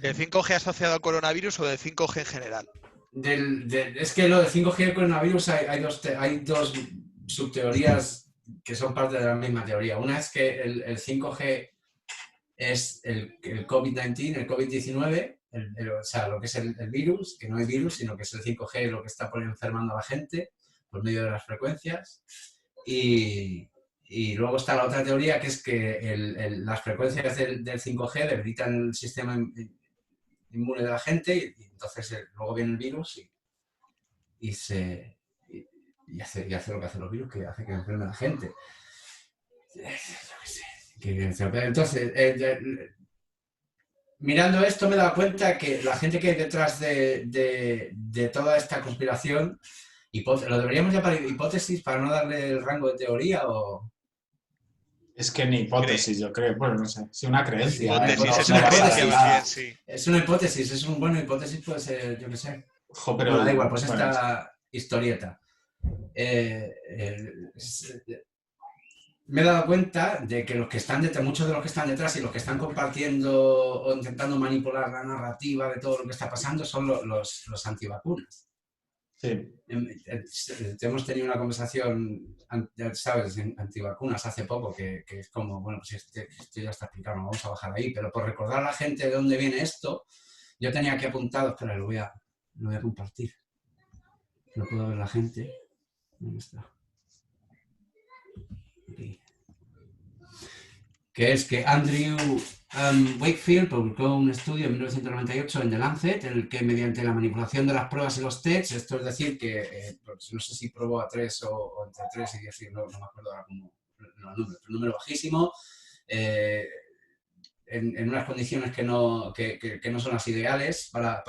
¿De 5G asociado al coronavirus o de 5G en general? Es que lo de 5G y el coronavirus hay dos subteorías que son parte de la misma teoría. Una es que el 5G es el COVID-19, el COVID-19, o sea, lo que es el virus, que no hay virus, sino que es el 5G lo que está enfermando a la gente por medio de las frecuencias. Y luego está la otra teoría, que es que las frecuencias del 5G debilitan el sistema inmune de la gente y entonces luego viene el virus y hace lo que hacen los virus, que hace que enferme a la gente. Entonces, mirando esto me he dado cuenta que la gente que hay detrás de toda esta conspiración, ¿lo deberíamos llamar hipótesis para no darle el rango de teoría o...? Es que ni hipótesis, yo creo. Bueno, no sé. Sí, una creencia. Hipótesis, es una creencia más bien, sí. Es una hipótesis, bueno, hipótesis puede ser, yo qué sé. Ojo, pero bueno, da igual, pues bueno, esta historieta. Me he dado cuenta de que muchos de los que están detrás y los que están compartiendo o intentando manipular la narrativa de todo lo que está pasando son los antivacunas. Sí. Hemos tenido una conversación, ¿sabes?, antivacunas hace poco, que es como, bueno, pues esto ya está explicado, no vamos a bajar ahí, pero por recordar a la gente de dónde viene esto, yo tenía aquí apuntado, espera, lo voy a compartir. No puedo ver la gente. ¿Dónde está? Aquí. Que es que Andrew Wakefield publicó un estudio en 1998 en The Lancet, en el que mediante la manipulación de las pruebas y los tests, esto es decir, que no sé si probó a 3 o entre 3 y 10, no me acuerdo ahora cómo un número bajísimo, en unas condiciones que no son las ideales para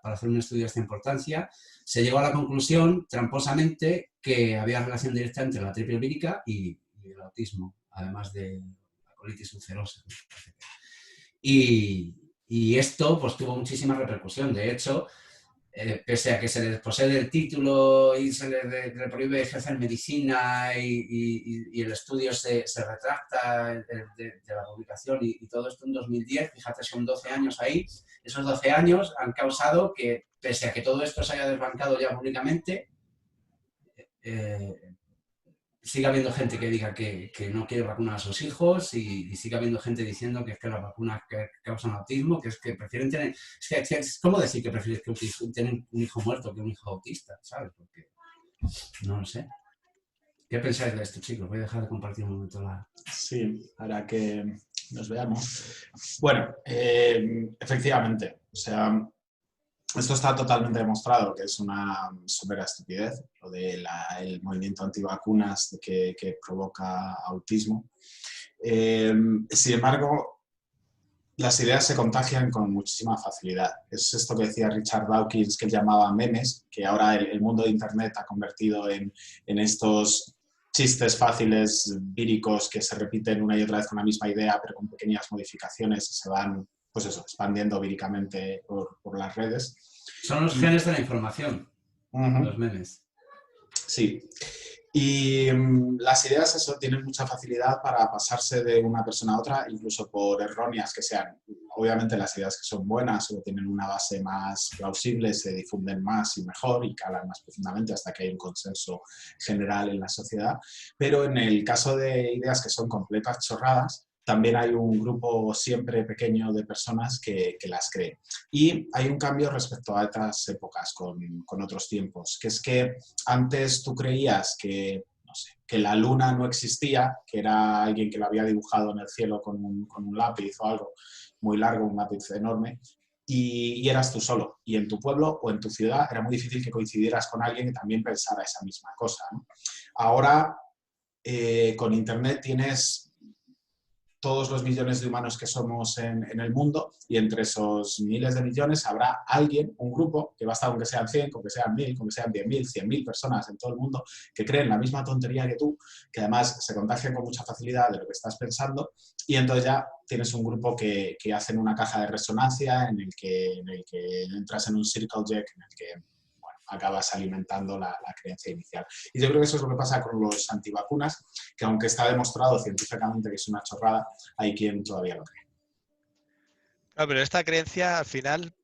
hacer un estudio de esta importancia, se llegó a la conclusión, tramposamente, que había relación directa entre la triple vírica y el autismo, además de la colitis ulcerosa. Y esto pues tuvo muchísima repercusión. De hecho, pese a que se les posee el título y se les prohíbe ejercer medicina y el estudio se retracta de la publicación y todo esto en 2010, fíjate, son 12 años ahí, esos 12 años han causado que, pese a que todo esto se haya desbancado ya públicamente, sigue habiendo gente que diga que no quiere vacunar a sus hijos y sigue habiendo gente diciendo que es que las vacunas que causan autismo, que es que prefieren tener... Es como decir que prefieres que tener un hijo muerto que un hijo autista, ¿sabes? Porque no lo sé. ¿Qué pensáis de esto, chicos? Voy a dejar de compartir un momento la... Sí, para que nos veamos. Bueno, efectivamente, o sea, esto está totalmente demostrado que es una súper estupidez, lo del movimiento antivacunas que provoca autismo. Sin embargo, las ideas se contagian con muchísima facilidad. Es esto que decía Richard Dawkins, que él llamaba memes, que ahora el mundo de Internet ha convertido en estos chistes fáciles, víricos, que se repiten una y otra vez con la misma idea, pero con pequeñas modificaciones y se van, pues eso, expandiendo víricamente por las redes. Son los genes de la información, los memes. Sí. Y las ideas eso, tienen mucha facilidad para pasarse de una persona a otra, incluso por erróneas que sean. Obviamente las ideas que son buenas o tienen una base más plausible se difunden más y mejor y calan más profundamente hasta que hay un consenso general en la sociedad. Pero en el caso de ideas que son completas chorradas, también hay un grupo siempre pequeño de personas que las creen. Y hay un cambio respecto a otras épocas con otros tiempos, que es que antes tú creías que, no sé, que la luna no existía, que era alguien que lo había dibujado en el cielo con un lápiz o algo muy largo, un lápiz enorme, y eras tú solo. Y en tu pueblo o en tu ciudad era muy difícil que coincidieras con alguien que también pensara esa misma cosa, ¿no? Ahora, con Internet tienes todos los millones de humanos que somos en el mundo y entre esos miles de millones habrá alguien, un grupo, que basta con que sean 100, con que sean 1000, con que sean 10.000, 100.000 personas en todo el mundo que creen la misma tontería que tú, que además se contagian con mucha facilidad de lo que estás pensando y entonces ya tienes un grupo que hacen una caja de resonancia en el que entras en un circle jerk en el que acabas alimentando la creencia inicial. Y yo creo que eso es lo que pasa con los antivacunas, que aunque está demostrado científicamente que es una chorrada, hay quien todavía lo cree. No, pero esta creencia al final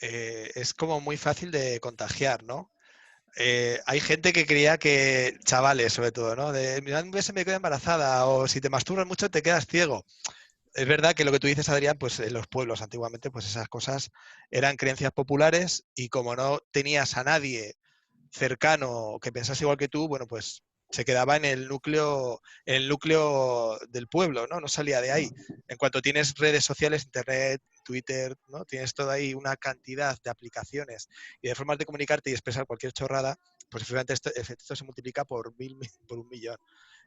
es como muy fácil de contagiar, ¿no? Hay gente que creía que, chavales sobre todo, ¿no? De, mira, un beso me quedo embarazada o si te masturbas mucho te quedas ciego. Es verdad que lo que tú dices, Adrián, pues en los pueblos antiguamente, pues esas cosas eran creencias populares y como no tenías a nadie cercano que pensase igual que tú, bueno, pues se quedaba en el núcleo del pueblo, ¿no? No salía de ahí. En cuanto tienes redes sociales, internet, Twitter, ¿no? Tienes toda ahí una cantidad de aplicaciones y de formas de comunicarte y expresar cualquier chorrada, pues efectivamente esto se multiplica por por 1.000.000.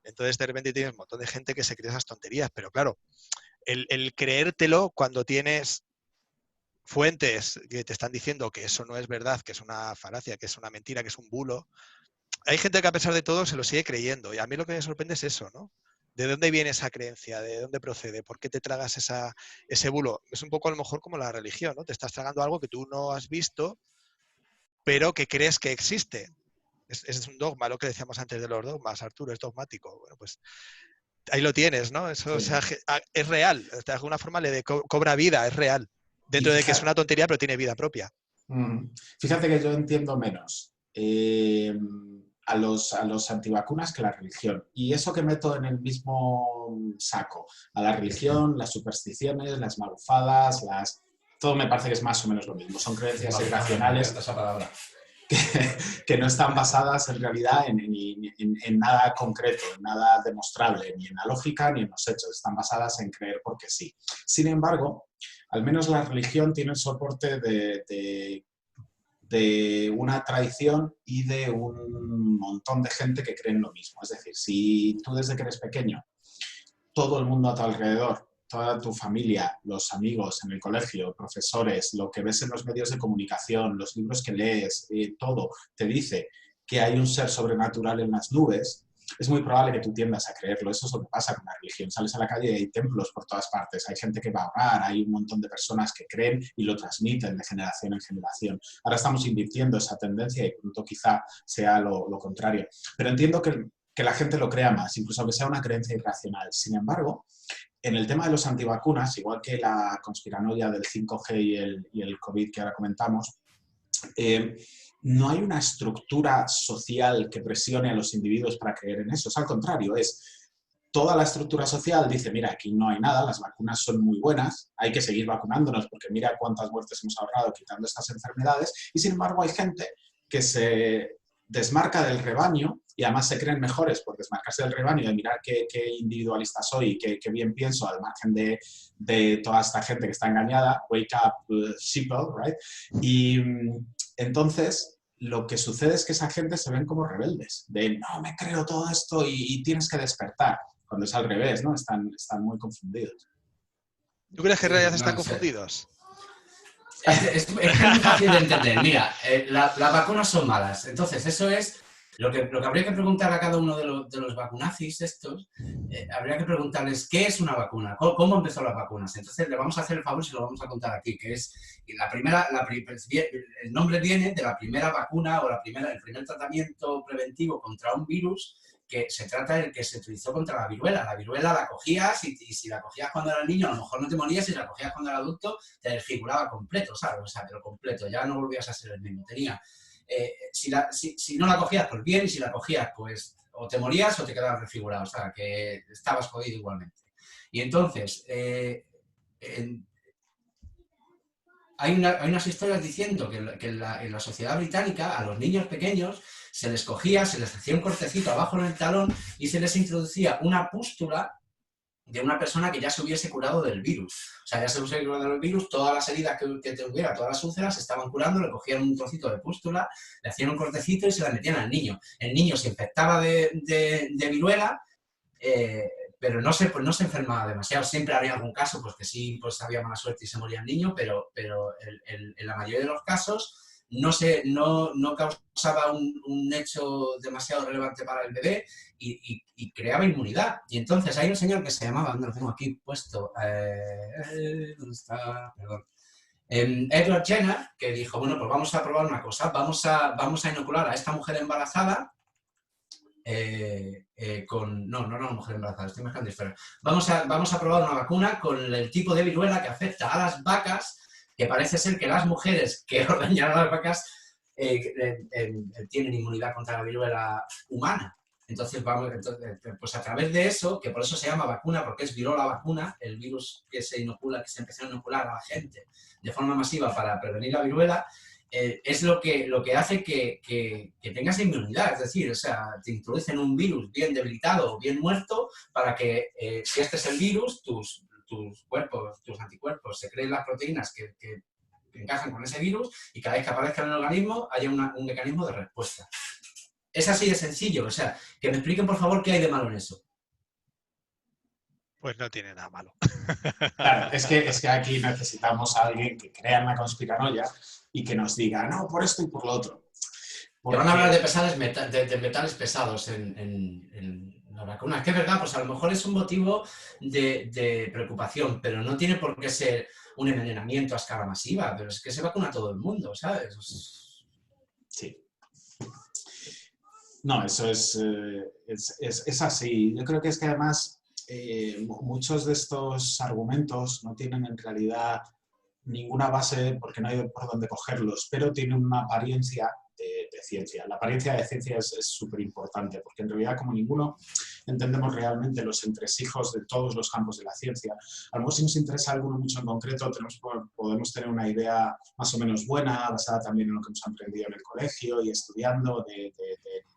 Entonces de repente tienes un montón de gente que se cree esas tonterías, pero claro, el creértelo cuando tienes fuentes que te están diciendo que eso no es verdad, que es una falacia, que es una mentira, que es un bulo, hay gente que a pesar de todo se lo sigue creyendo. Y a mí lo que me sorprende es eso, ¿no? ¿De dónde viene esa creencia? ¿De dónde procede? ¿Por qué te tragas ese bulo? Es un poco a lo mejor como la religión, ¿no? Te estás tragando algo que tú no has visto, pero que crees que existe. Es un dogma, lo que decíamos antes de los dogmas, Arturo, es dogmático. Bueno, pues ahí lo tienes, ¿no? Eso, o sea, Sí. es real. De alguna forma cobra vida, es real. Y Dentro de que es una tontería, pero tiene vida propia. fíjate que yo entiendo menos a los antivacunas que la religión. Y eso que meto en el mismo saco, a la religión, las supersticiones, las magufadas, todo me parece que es más o menos lo mismo. Son creencias irracionales esa palabra. que no están basadas en realidad en nada concreto, en nada demostrable, ni en la lógica ni en los hechos. Están basadas en creer porque sí. Sin embargo, al menos la religión tiene el soporte de una tradición y de un montón de gente que cree en lo mismo. Es decir, si tú desde que eres pequeño, todo el mundo a tu alrededor, toda tu familia, los amigos en el colegio, profesores, lo que ves en los medios de comunicación, los libros que lees, todo te dice que hay un ser sobrenatural en las nubes, es muy probable que tú tiendas a creerlo. Eso es lo que pasa con la religión. Sales a la calle y hay templos por todas partes, hay gente que va a orar, hay un montón de personas que creen y lo transmiten de generación en generación. Ahora estamos invirtiendo esa tendencia y pronto quizá sea lo contrario. Pero entiendo que la gente lo crea más, incluso aunque sea una creencia irracional. Sin embargo, en el tema de los antivacunas, igual que la conspiranoia del 5G y el COVID que ahora comentamos, no hay una estructura social que presione a los individuos para creer en eso. Es al contrario, toda la estructura social dice, mira, aquí no hay nada, las vacunas son muy buenas, hay que seguir vacunándonos porque mira cuántas muertes hemos ahorrado quitando estas enfermedades, y sin embargo hay gente que se desmarca del rebaño y además se creen mejores por desmarcarse del rebaño y de mirar qué individualista soy y qué bien pienso al margen de toda esta gente que está engañada, wake up sheeple, right? Y entonces lo que sucede es que esa gente se ven como rebeldes, de no me creo todo esto y tienes que despertar, cuando es al revés, ¿no? Están muy confundidos. ¿Tú crees que en realidad no están sé. confundidos? Es muy fácil de entender. Mira, las vacunas son malas. Entonces, eso es lo que habría que preguntar a cada uno de los vacunazis estos. Habría que preguntarles qué es una vacuna, cómo empezó las vacunas. Entonces, le vamos a hacer el favor y lo vamos a contar aquí, que es el nombre viene de la primera vacuna o el primer tratamiento preventivo contra un virus que se trata del que se utilizó contra la viruela. La viruela la cogías y si la cogías cuando eras niño a lo mejor no te morías, y si la cogías cuando eras adulto te desfiguraba completo, ¿sabes? O sea, pero completo, ya no volvías a ser el mismo. Si no la cogías, pues bien, y si la cogías, pues o te morías o te quedabas desfigurado, o sea, que estabas jodido igualmente. Y entonces, hay unas historias diciendo que en la sociedad británica a los niños pequeños se les cogía, se les hacía un cortecito abajo en el talón y se les introducía una pústula de una persona que ya se hubiese curado del virus. O sea, ya se hubiese curado del virus, todas las heridas que tuviera, todas las úlceras, se estaban curando, le cogían un trocito de pústula, le hacían un cortecito y se la metían al niño. El niño se infectaba de viruela, pero no se enfermaba demasiado. Siempre había algún caso, pues que sí, pues había mala suerte y se moría el niño, pero en la mayoría de los casos no causaba un hecho demasiado relevante para el bebé y creaba inmunidad. Y entonces hay un señor que se llamaba, ¿dónde lo tengo aquí puesto? ¿Dónde está? Perdón. Edward Jenner, que dijo, bueno, pues vamos a probar una cosa, vamos a inocular a esta mujer embarazada No, una mujer embarazada, estoy mezclando historias. Vamos a probar una vacuna con el tipo de viruela que afecta a las vacas, que parece ser que las mujeres que ordeñan a las vacas tienen inmunidad contra la viruela humana. Entonces, pues a través de eso, que por eso se llama vacuna, porque es virola vacuna, el virus que se inocula, que se empezó a inocular a la gente de forma masiva para prevenir la viruela, es lo que hace que tengas inmunidad. Es decir, o sea, te introducen un virus bien debilitado o bien muerto para que, si este es el virus, tus cuerpos, tus anticuerpos, se creen las proteínas que encajan con ese virus y cada vez que aparezca en el organismo haya un mecanismo de respuesta. Es así de sencillo. O sea, que me expliquen, por favor, qué hay de malo en eso. Pues no tiene nada malo. Claro, es que aquí necesitamos a alguien que crea en la conspiranoia y que nos diga, no, por esto y por lo otro. Porque... Te van a hablar de metales pesados en la vacuna. Que es verdad, pues a lo mejor es un motivo de preocupación, pero no tiene por qué ser un envenenamiento a escala masiva, pero es que se vacuna a todo el mundo, ¿sabes? Sí. No, eso es así. Yo creo que es que además muchos de estos argumentos no tienen en realidad ninguna base porque no hay por dónde cogerlos, pero tienen una apariencia de ciencia. La apariencia de ciencia es súper importante porque en realidad como ninguno entendemos realmente los entresijos de todos los campos de la ciencia. A lo mejor si nos interesa alguno mucho en concreto podemos tener una idea más o menos buena, basada también en lo que hemos aprendido en el colegio y estudiando de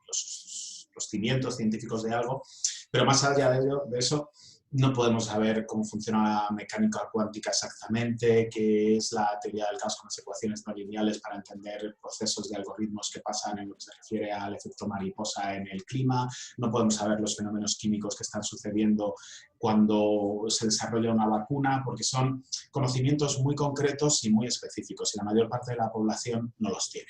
los cimientos científicos de algo, pero más allá de eso no podemos saber cómo funciona la mecánica cuántica exactamente, qué es la teoría del caos con las ecuaciones no lineales para entender procesos de algoritmos que pasan en lo que se refiere al efecto mariposa en el clima, no podemos saber los fenómenos químicos que están sucediendo cuando se desarrolla una vacuna, porque son conocimientos muy concretos y muy específicos y la mayor parte de la población no los tiene.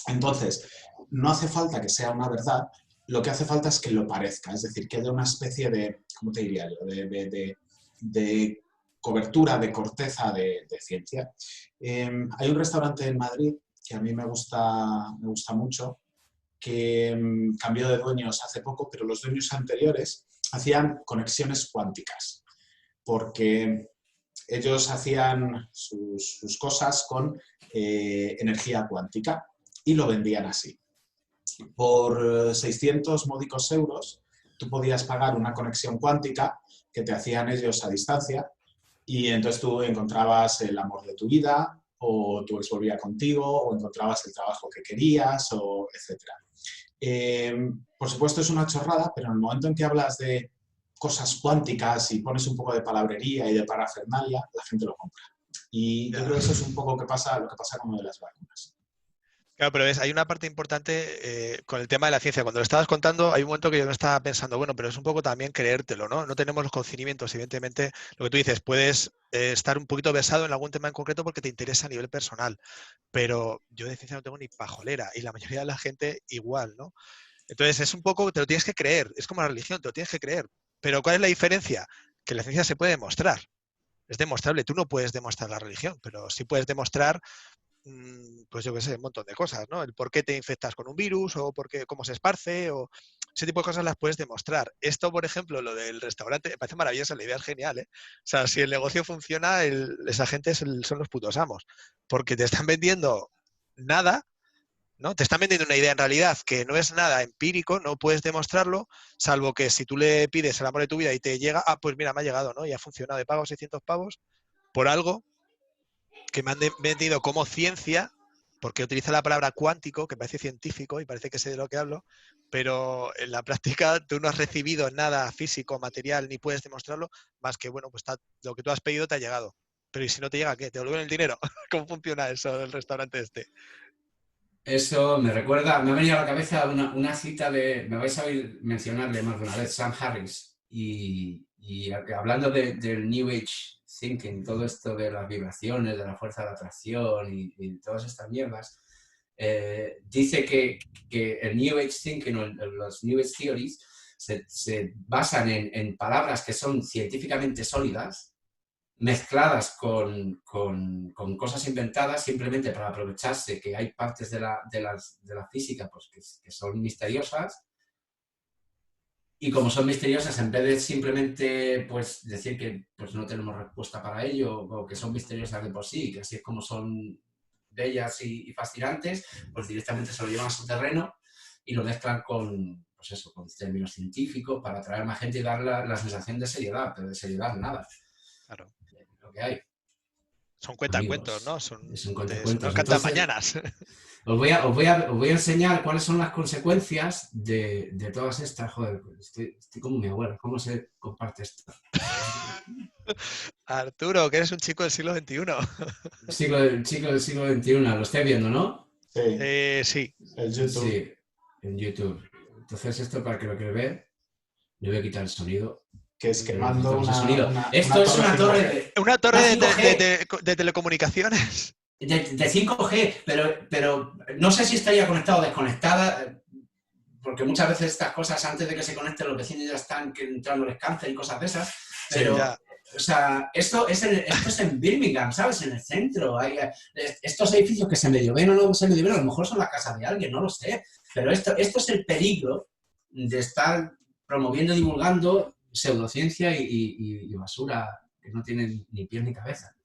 Entonces, no hace falta que sea una verdad, lo que hace falta es que lo parezca, es decir, que haya una especie de, ¿cómo te diría yo?, de cobertura, de corteza de ciencia. Hay un restaurante en Madrid que a mí me gusta mucho, que cambió de dueños hace poco, pero los dueños anteriores hacían conexiones cuánticas, porque ellos hacían sus cosas con energía cuántica y lo vendían así. Por 600 módicos euros, tú podías pagar una conexión cuántica que te hacían ellos a distancia y entonces tú encontrabas el amor de tu vida o tu ex volvía contigo o encontrabas el trabajo que querías, o etc. Por supuesto es una chorrada, pero en el momento en que hablas de cosas cuánticas y pones un poco de palabrería y de parafernalia, la gente lo compra. Y yo creo que eso es un poco lo que pasa con lo de las vacunas. Claro, pero ves, hay una parte importante con el tema de la ciencia. Cuando lo estabas contando, hay un momento que yo me estaba pensando, bueno, pero es un poco también creértelo, ¿no? No tenemos los conocimientos, evidentemente. Lo que tú dices, puedes estar un poquito versado en algún tema en concreto porque te interesa a nivel personal, pero yo de ciencia no tengo ni pajolera y la mayoría de la gente igual, ¿no? Entonces es un poco, te lo tienes que creer, es como la religión, te lo tienes que creer. Pero ¿cuál es la diferencia? Que la ciencia se puede demostrar, es demostrable. Tú no puedes demostrar la religión, pero sí puedes demostrar pues yo qué sé, un montón de cosas, ¿no? El por qué te infectas con un virus o por qué, cómo se esparce o ese tipo de cosas las puedes demostrar. Esto, por ejemplo, lo del restaurante, me parece maravilloso, la idea es genial, ¿eh? O sea, si el negocio funciona, esa gente son los putos amos, porque te están vendiendo nada, ¿no? Te están vendiendo una idea en realidad que no es nada empírico, no puedes demostrarlo, salvo que si tú le pides el amor de tu vida y te llega, pues mira, me ha llegado, ¿no? Y ha funcionado, he pagado 600 pavos por algo que me han vendido como ciencia, porque utiliza la palabra cuántico, que parece científico y parece que sé de lo que hablo, pero en la práctica tú no has recibido nada físico, material, ni puedes demostrarlo, más que, bueno, pues lo que tú has pedido te ha llegado. Pero ¿y si no te llega, qué? ¿Te devuelven el dinero? ¿Cómo funciona eso del restaurante este? Eso me recuerda, me ha venido a la cabeza una cita me vais a oír mencionarle más de una vez, Sam Harris, y hablando del New Age Thinking, todo esto de las vibraciones, de la fuerza de la atracción y todas estas mierdas, dice que el New Age Thinking o los New Age Theories se basan en palabras que son científicamente sólidas, mezcladas con cosas inventadas simplemente para aprovecharse que hay partes de la física pues, que son misteriosas Y como son misteriosas, en vez de simplemente pues, decir que pues, no tenemos respuesta para ello o que son misteriosas de por sí, que así es como son bellas y fascinantes, pues directamente se lo llevan a su terreno y lo mezclan con, pues eso, con términos científicos para atraer más gente y dar la sensación de seriedad, pero de seriedad nada. Claro. Lo que hay. Son cuentacuentos, ¿no? Amigos, es un No cuentacuentos. cantan Entonces, mañanas. os voy a enseñar cuáles son las consecuencias de todas estas. Joder, estoy como mi abuela. ¿Cómo se comparte esto? Arturo, que eres un chico del siglo XXI. Chico del siglo XXI, lo estáis viendo, ¿no? Sí, Sí. el YouTube. Sí, en YouTube. Entonces, esto para que lo queráis ver, le voy a quitar el sonido. Que es quemando Esto es una torre 5G. Una torre una 5G. de telecomunicaciones. De 5G, pero no sé si estaría conectada o desconectada, porque muchas veces estas cosas, antes de que se conecten, los vecinos ya están entrándoles cáncer y cosas de esas, pero, Sí, o sea, esto es en Birmingham, ¿sabes? En el centro. Hay estos edificios que se medio ven o no se medio ven, a lo mejor son la casa de alguien, no lo sé, pero esto es el peligro de estar promoviendo y divulgando pseudociencia y basura que no tienen ni pies ni cabeza.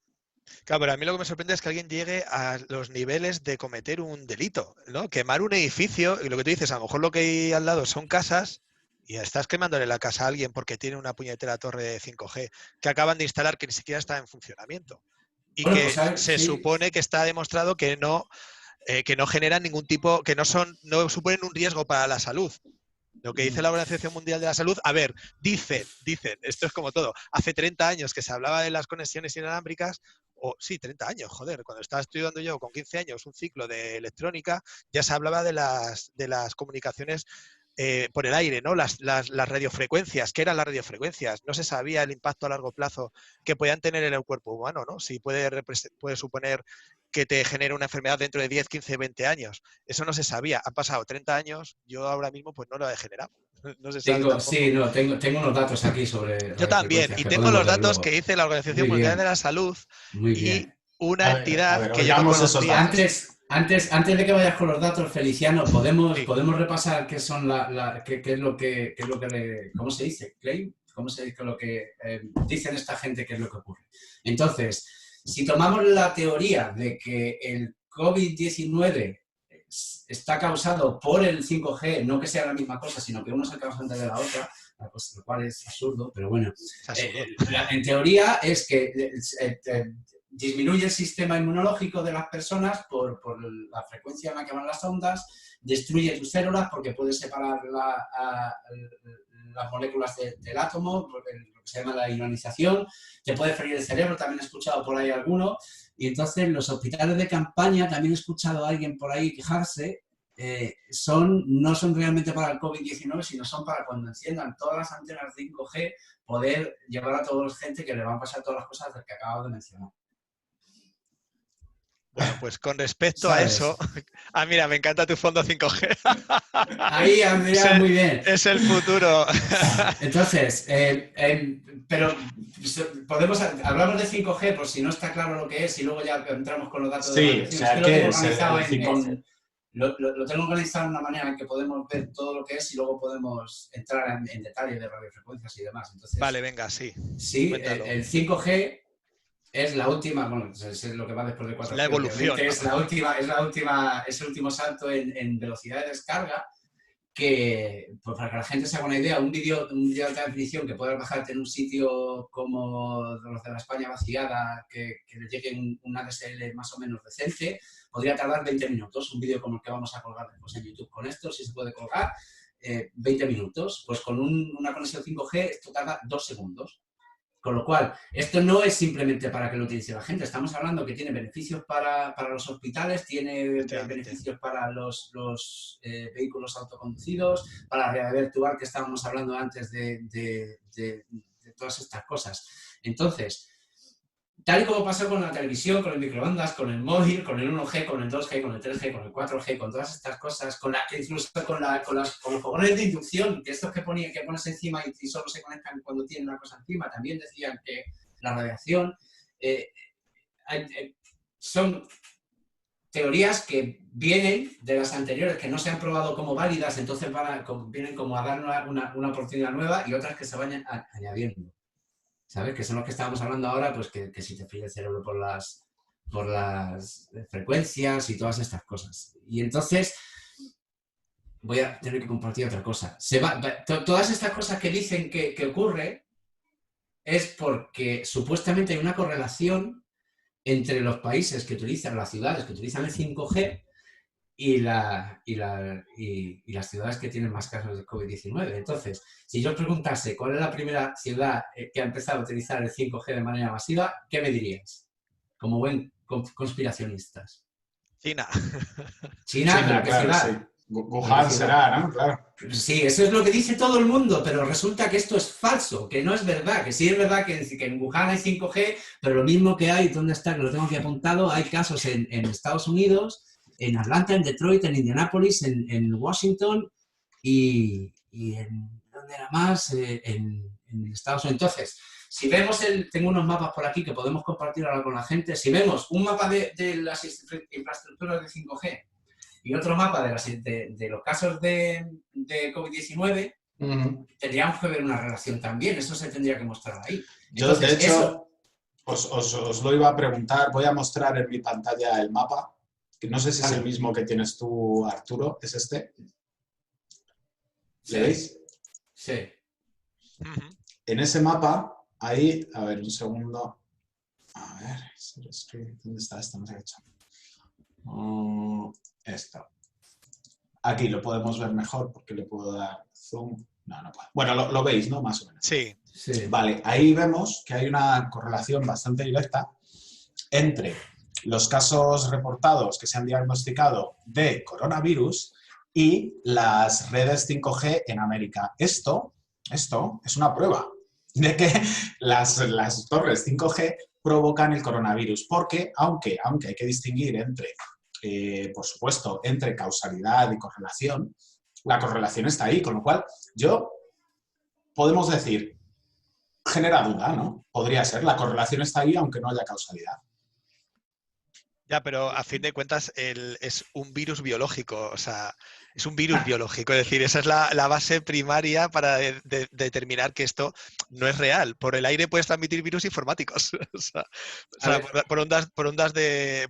Claro, pero a mí lo que me sorprende es que alguien llegue a los niveles de cometer un delito, ¿no? Quemar un edificio, y lo que tú dices, a lo mejor lo que hay al lado son casas, y estás quemándole la casa a alguien porque tiene una puñetera torre de 5G que acaban de instalar que ni siquiera está en funcionamiento. Y Bueno, pues que a ver, se sí. supone que está demostrado que no generan ningún tipo, que no suponen un riesgo para la salud. Lo que dice la Organización Mundial de la Salud, a ver, dicen, esto es como todo, hace 30 años que se hablaba de las conexiones inalámbricas, o sí, 30 años, joder, cuando estaba estudiando yo con 15 años un ciclo de electrónica, ya se hablaba de las comunicaciones por el aire, ¿no? Las radiofrecuencias, ¿qué eran las radiofrecuencias? No se sabía el impacto a largo plazo que podían tener en el cuerpo humano, ¿no? Si puede suponer que te genere una enfermedad dentro de 10, 15, 20 años. Eso no se sabía. Han pasado 30 años, yo ahora mismo pues no lo he generado. No se sabe tampoco. Tengo unos datos aquí sobre Yo también, radiofrecuencias y que tengo podemos los ver datos que luego. dice la Organización Muy Mundial de bien, la Salud muy y bien. una A entidad ver, que yo no oigamos esos conocía. datos. Antes de que vayas con los datos, Feliciano, Sí. podemos repasar qué son qué es lo que, ¿cómo se dice? ¿Claim? ¿Cómo se dice lo que dicen esta gente que es lo que ocurre? Entonces, si tomamos la teoría de que el COVID-19 está causado por el 5G, no que sea la misma cosa, sino que uno es el causante de la otra, pues, lo cual es absurdo, pero bueno, Es absurdo. en teoría es que disminuye el sistema inmunológico de las personas por la frecuencia en la que van las ondas, destruye tus células porque puedes separar las moléculas del átomo, lo que se llama la ionización, te puede freír el cerebro, también he escuchado por ahí alguno, y entonces los hospitales de campaña, también he escuchado a alguien por ahí quejarse, no son realmente para el COVID-19, sino son para cuando enciendan todas las antenas 5G, poder llevar a toda la gente que le van a pasar todas las cosas del que acabo de mencionar. Bueno, pues con respecto a eso, ¿Sabes? mira, me encanta tu fondo 5G. Ahí, mira, muy bien. Es el futuro. Entonces, pero hablamos de 5G por si no está claro lo que es y luego ya entramos con los datos de Sí, radiación. o sea, Es que lo ¿qué tengo es organizado el 5G? lo tengo organizado de una manera en que podemos ver todo lo que es y luego podemos entrar en detalle de radiofrecuencias y demás. Entonces, Vale, venga, sí. sí, Cuéntalo. el 5G es la última, bueno, es lo que va después de 4G, La evolución, obviamente, ¿no? es el último salto en velocidad de descarga que, pues para que la gente se haga una idea, un vídeo de alta definición que puedas bajarte en un sitio como los de la España vaciada, que le llegue una DSL más o menos decente, podría tardar 20 minutos. Un vídeo como el que vamos a colgar después en YouTube con esto, si se puede colgar, 20 minutos. Pues con una conexión 5G esto tarda 2 segundos. Con lo cual, esto no es simplemente para que lo utilice la gente. Estamos hablando que tiene beneficios para los hospitales, tiene beneficios para los vehículos autoconducidos, para la realidad virtual que estábamos hablando antes de todas estas cosas. Entonces, tal y como pasó con la televisión, con el microondas, con el móvil, con el 1G, con el 2G, con el 3G, con el 4G, con todas estas cosas, incluso con los fogones de inducción, que estos que pones encima y solo se conectan cuando tienen una cosa encima, también decían que la radiación son teorías que vienen de las anteriores, que no se han probado como válidas, entonces vienen como a dar una oportunidad nueva, y otras que se vayan añadiendo, ¿sabes? Que son los que estábamos hablando ahora, pues que si te fija el cerebro por las frecuencias y todas estas cosas. Y entonces voy a tener que compartir otra cosa. Todas estas cosas que dicen que ocurre es porque supuestamente hay una correlación entre los países que utilizan, las ciudades que utilizan el 5G y las ciudades que tienen más casos de COVID-19. Entonces, si yo os preguntase cuál es la primera ciudad que ha empezado a utilizar el 5G de manera masiva, ¿qué me diríais? Como buen conspiracionistas. China. China, ¿qué claro, ciudad? sí. Wuhan será, ¿no? Claro. Sí, eso es lo que dice todo el mundo, pero resulta que esto es falso, que no es verdad, que sí es verdad que en Wuhan hay 5G, pero lo mismo que hay, ¿dónde está? Que lo tengo aquí apuntado, hay casos en Estados Unidos, en Atlanta, en Detroit, en Indianápolis, en Washington y en ¿dónde era más? En Estados Unidos. Entonces, si vemos tengo unos mapas por aquí que podemos compartir ahora con la gente, si vemos un mapa de las infraestructuras de 5G y otro mapa de los casos de COVID-19, tendríamos que ver una relación también, eso se tendría que mostrar ahí. Entonces, yo, de hecho, os lo iba a preguntar, voy a mostrar en mi pantalla el mapa, que no sé si es el mismo que tienes tú, Arturo, ¿es este? ¿Le veis? Sí. En ese mapa, ahí, a ver, un segundo, a ver, ¿dónde está esto? No sé qué he hecho. Esto. Aquí lo podemos ver mejor porque le puedo dar zoom. No puedo. Bueno, lo veis, ¿no? Más o menos. Sí. Vale, ahí vemos que hay una correlación bastante directa entre los casos reportados que se han diagnosticado de coronavirus y las redes 5G en América. Esto es una prueba de que las torres 5G provocan el coronavirus, porque aunque hay que distinguir entre por supuesto, entre causalidad y correlación, la correlación está ahí, con lo cual podemos decir, genera duda, ¿no? Podría ser, la correlación está ahí aunque no haya causalidad. Ya, pero a fin de cuentas es un virus biológico, o sea, es un virus biológico, es decir, esa es la base primaria para determinar que esto no es real. Por el aire puedes transmitir virus informáticos, o sea, por ondas de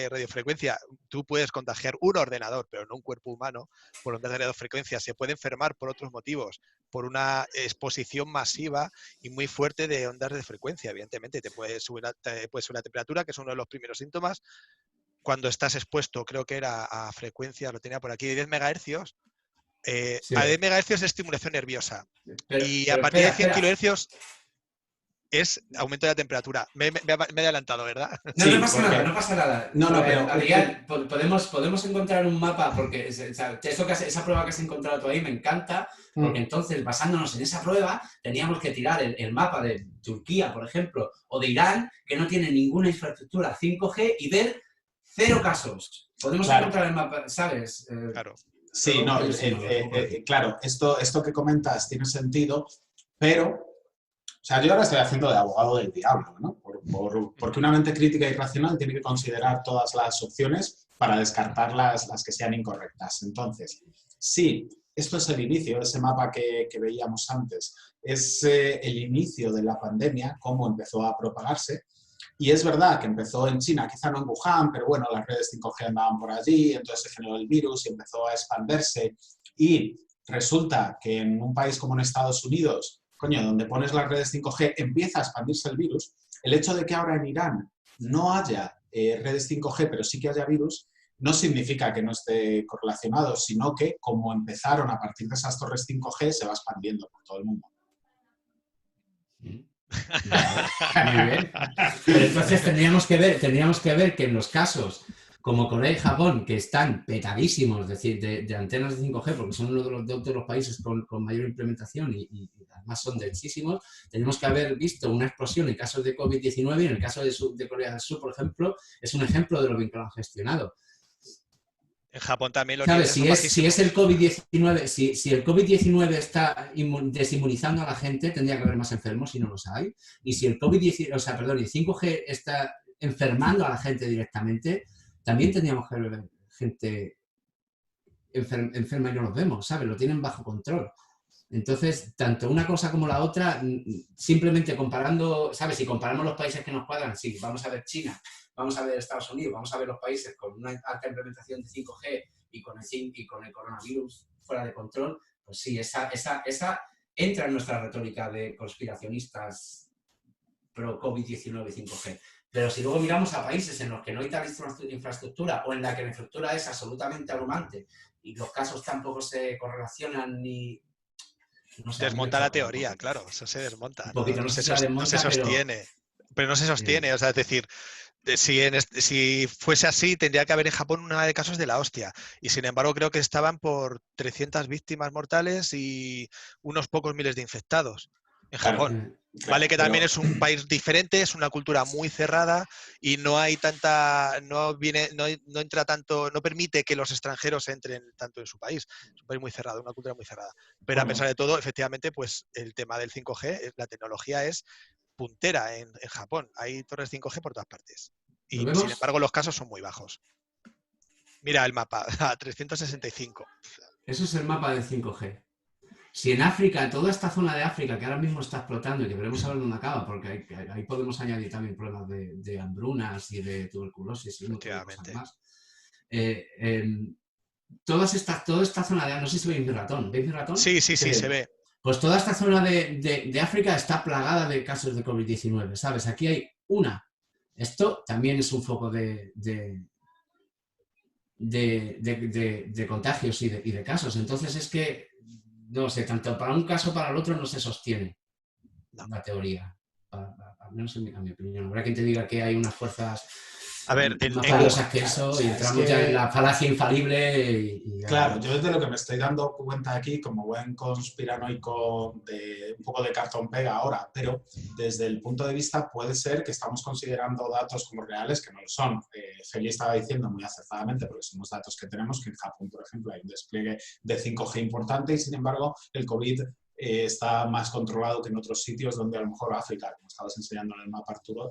radiofrecuencia. Tú puedes contagiar un ordenador, pero no un cuerpo humano, por ondas de radiofrecuencia. Se puede enfermar por otros motivos, por una exposición masiva y muy fuerte de ondas de frecuencia, evidentemente. Te puede subir una temperatura, que es uno de los primeros síntomas. Cuando estás expuesto, creo que era a frecuencia, lo tenía por aquí, de 10 MHz. Sí. A 10 MHz es estimulación nerviosa. Y a partir de 100 kHz es aumento de la temperatura. Me he adelantado, ¿verdad? No pasa nada, no pasa nada. Pero Adrián, podemos encontrar un mapa, porque esa prueba que has encontrado tú ahí me encanta, porque entonces, basándonos en esa prueba, teníamos que tirar el mapa de Turquía, por ejemplo, o de Irán, que no tiene ninguna infraestructura 5G, y ver 0 casos. Podemos encontrar el mapa, ¿sabes? Claro. Sí, claro, esto que comentas tiene sentido, pero o sea, yo ahora estoy haciendo de abogado del diablo, ¿no? Porque una mente crítica y racional tiene que considerar todas las opciones para descartar las que sean incorrectas. Entonces, sí, esto es el inicio, ese mapa que veíamos antes, es el inicio de la pandemia, cómo empezó a propagarse. Y es verdad que empezó en China, quizá no en Wuhan, pero bueno, las redes 5G andaban por allí, entonces se generó el virus y empezó a expandirse. Y resulta que en un país como en Estados Unidos, donde pones las redes 5G, empieza a expandirse el virus. El hecho de que ahora en Irán no haya redes 5G, pero sí que haya virus, no significa que no esté correlacionado, sino que como empezaron a partir de esas torres 5G, se va expandiendo por todo el mundo. Muy bien. Pero entonces tendríamos que ver que en los casos como Corea y Japón, que están petadísimos, es decir, de antenas de 5G, porque son uno de los países con mayor implementación y además son densísimos, tenemos que haber visto una explosión en casos de COVID-19 y en el caso de Corea del Sur, por ejemplo, es un ejemplo de lo bien que lo han gestionado. En Japón también lo ¿Sabes? Si es el COVID-19, si el COVID-19 está desinmunizando a la gente, tendría que haber más enfermos y no los hay. Y si el COVID-19, el 5G está enfermando a la gente directamente, también tendríamos que ver gente enferma y no los vemos, ¿sabes? Lo tienen bajo control. Entonces, tanto una cosa como la otra, simplemente comparando, ¿sabes? Si comparamos los países que nos cuadran, sí, vamos a ver China, vamos a ver Estados Unidos, vamos a ver los países con una alta implementación de 5G y con el coronavirus fuera de control, pues sí, esa entra en nuestra retórica de conspiracionistas pro COVID-19 y 5G. Pero si luego miramos a países en los que no hay tal infraestructura o en la que la infraestructura es absolutamente abrumante y los casos tampoco se correlacionan ni... No sé, desmonta la teoría, claro, eso se desmonta. Un poquito, no se sostiene. Pero no se sostiene, o sea, es decir, si fuese así, tendría que haber en Japón una de casos de la hostia. Y sin embargo, creo que estaban por 300 víctimas mortales y unos pocos miles de infectados en Japón. Vale, que también es un país diferente, es una cultura muy cerrada y no hay tanta, no entra tanto, no permite que los extranjeros entren tanto en su país. Es un país muy cerrado, una cultura muy cerrada. Pero a pesar de todo, efectivamente, pues el tema del 5G, la tecnología es puntera en Japón. Hay torres 5G por todas partes. Y sin embargo, los casos son muy bajos. Mira el mapa, a 365. Eso es el mapa del 5G. Si en África, toda esta zona de África que ahora mismo está explotando y que veremos a ver dónde acaba, porque ahí podemos añadir también problemas de hambrunas y de tuberculosis y muchas cosas más. Toda esta zona de... No sé si veis mi ratón. ¿Veis mi ratón? Sí, se ve. Pues toda esta zona de África está plagada de casos de COVID-19, ¿sabes? Aquí hay una. Esto también es un foco de contagios y de casos. Entonces es que, no sé, tanto para un caso como para el otro no se sostiene la teoría. Al menos a mi opinión. Habrá quien te diga que hay unas fuerzas más valiosas que eso y entramos ya en la falacia infalible. Claro, yo desde lo que me estoy dando cuenta aquí, como buen conspiranoico de un poco de cartón pega ahora, pero desde el punto de vista puede ser que estamos considerando datos como reales que no lo son. Feli estaba diciendo muy acertadamente, porque son los datos que tenemos, que en Japón, por ejemplo, hay un despliegue de 5G importante y, sin embargo, el COVID está más controlado que en otros sitios donde a lo mejor África, como estabas enseñando en el mapa, Arturo,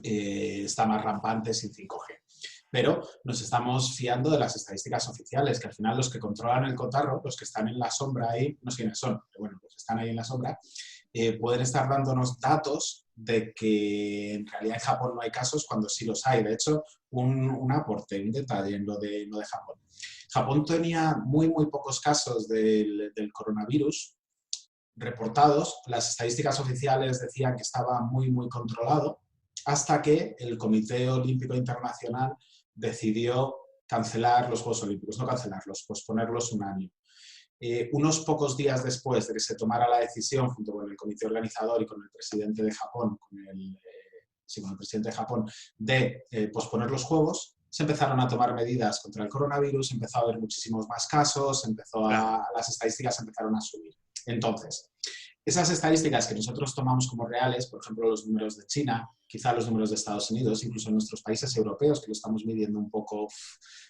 está más rampante sin 5G. Pero nos estamos fiando de las estadísticas oficiales, que al final los que controlan el cotarro, los que están en la sombra ahí, no sé quiénes son, pero bueno, los que están ahí en la sombra, pueden estar dándonos datos de que en realidad en Japón no hay casos cuando sí los hay. De hecho, un aporte, un detalle en lo de Japón. Japón tenía muy pocos casos del coronavirus reportados. Las estadísticas oficiales decían que estaba muy controlado, hasta que el Comité Olímpico Internacional decidió cancelar los Juegos Olímpicos, no cancelarlos, posponerlos un año. Unos pocos días después de que se tomara la decisión, junto con el comité organizador y con el presidente de Japón, con el presidente de Japón, de posponer los Juegos, se empezaron a tomar medidas contra el coronavirus, empezó a haber muchísimos más casos, las estadísticas empezaron a subir. Entonces, esas estadísticas que nosotros tomamos como reales, por ejemplo, los números de China, quizá los números de Estados Unidos, incluso en nuestros países europeos, que lo estamos midiendo un poco,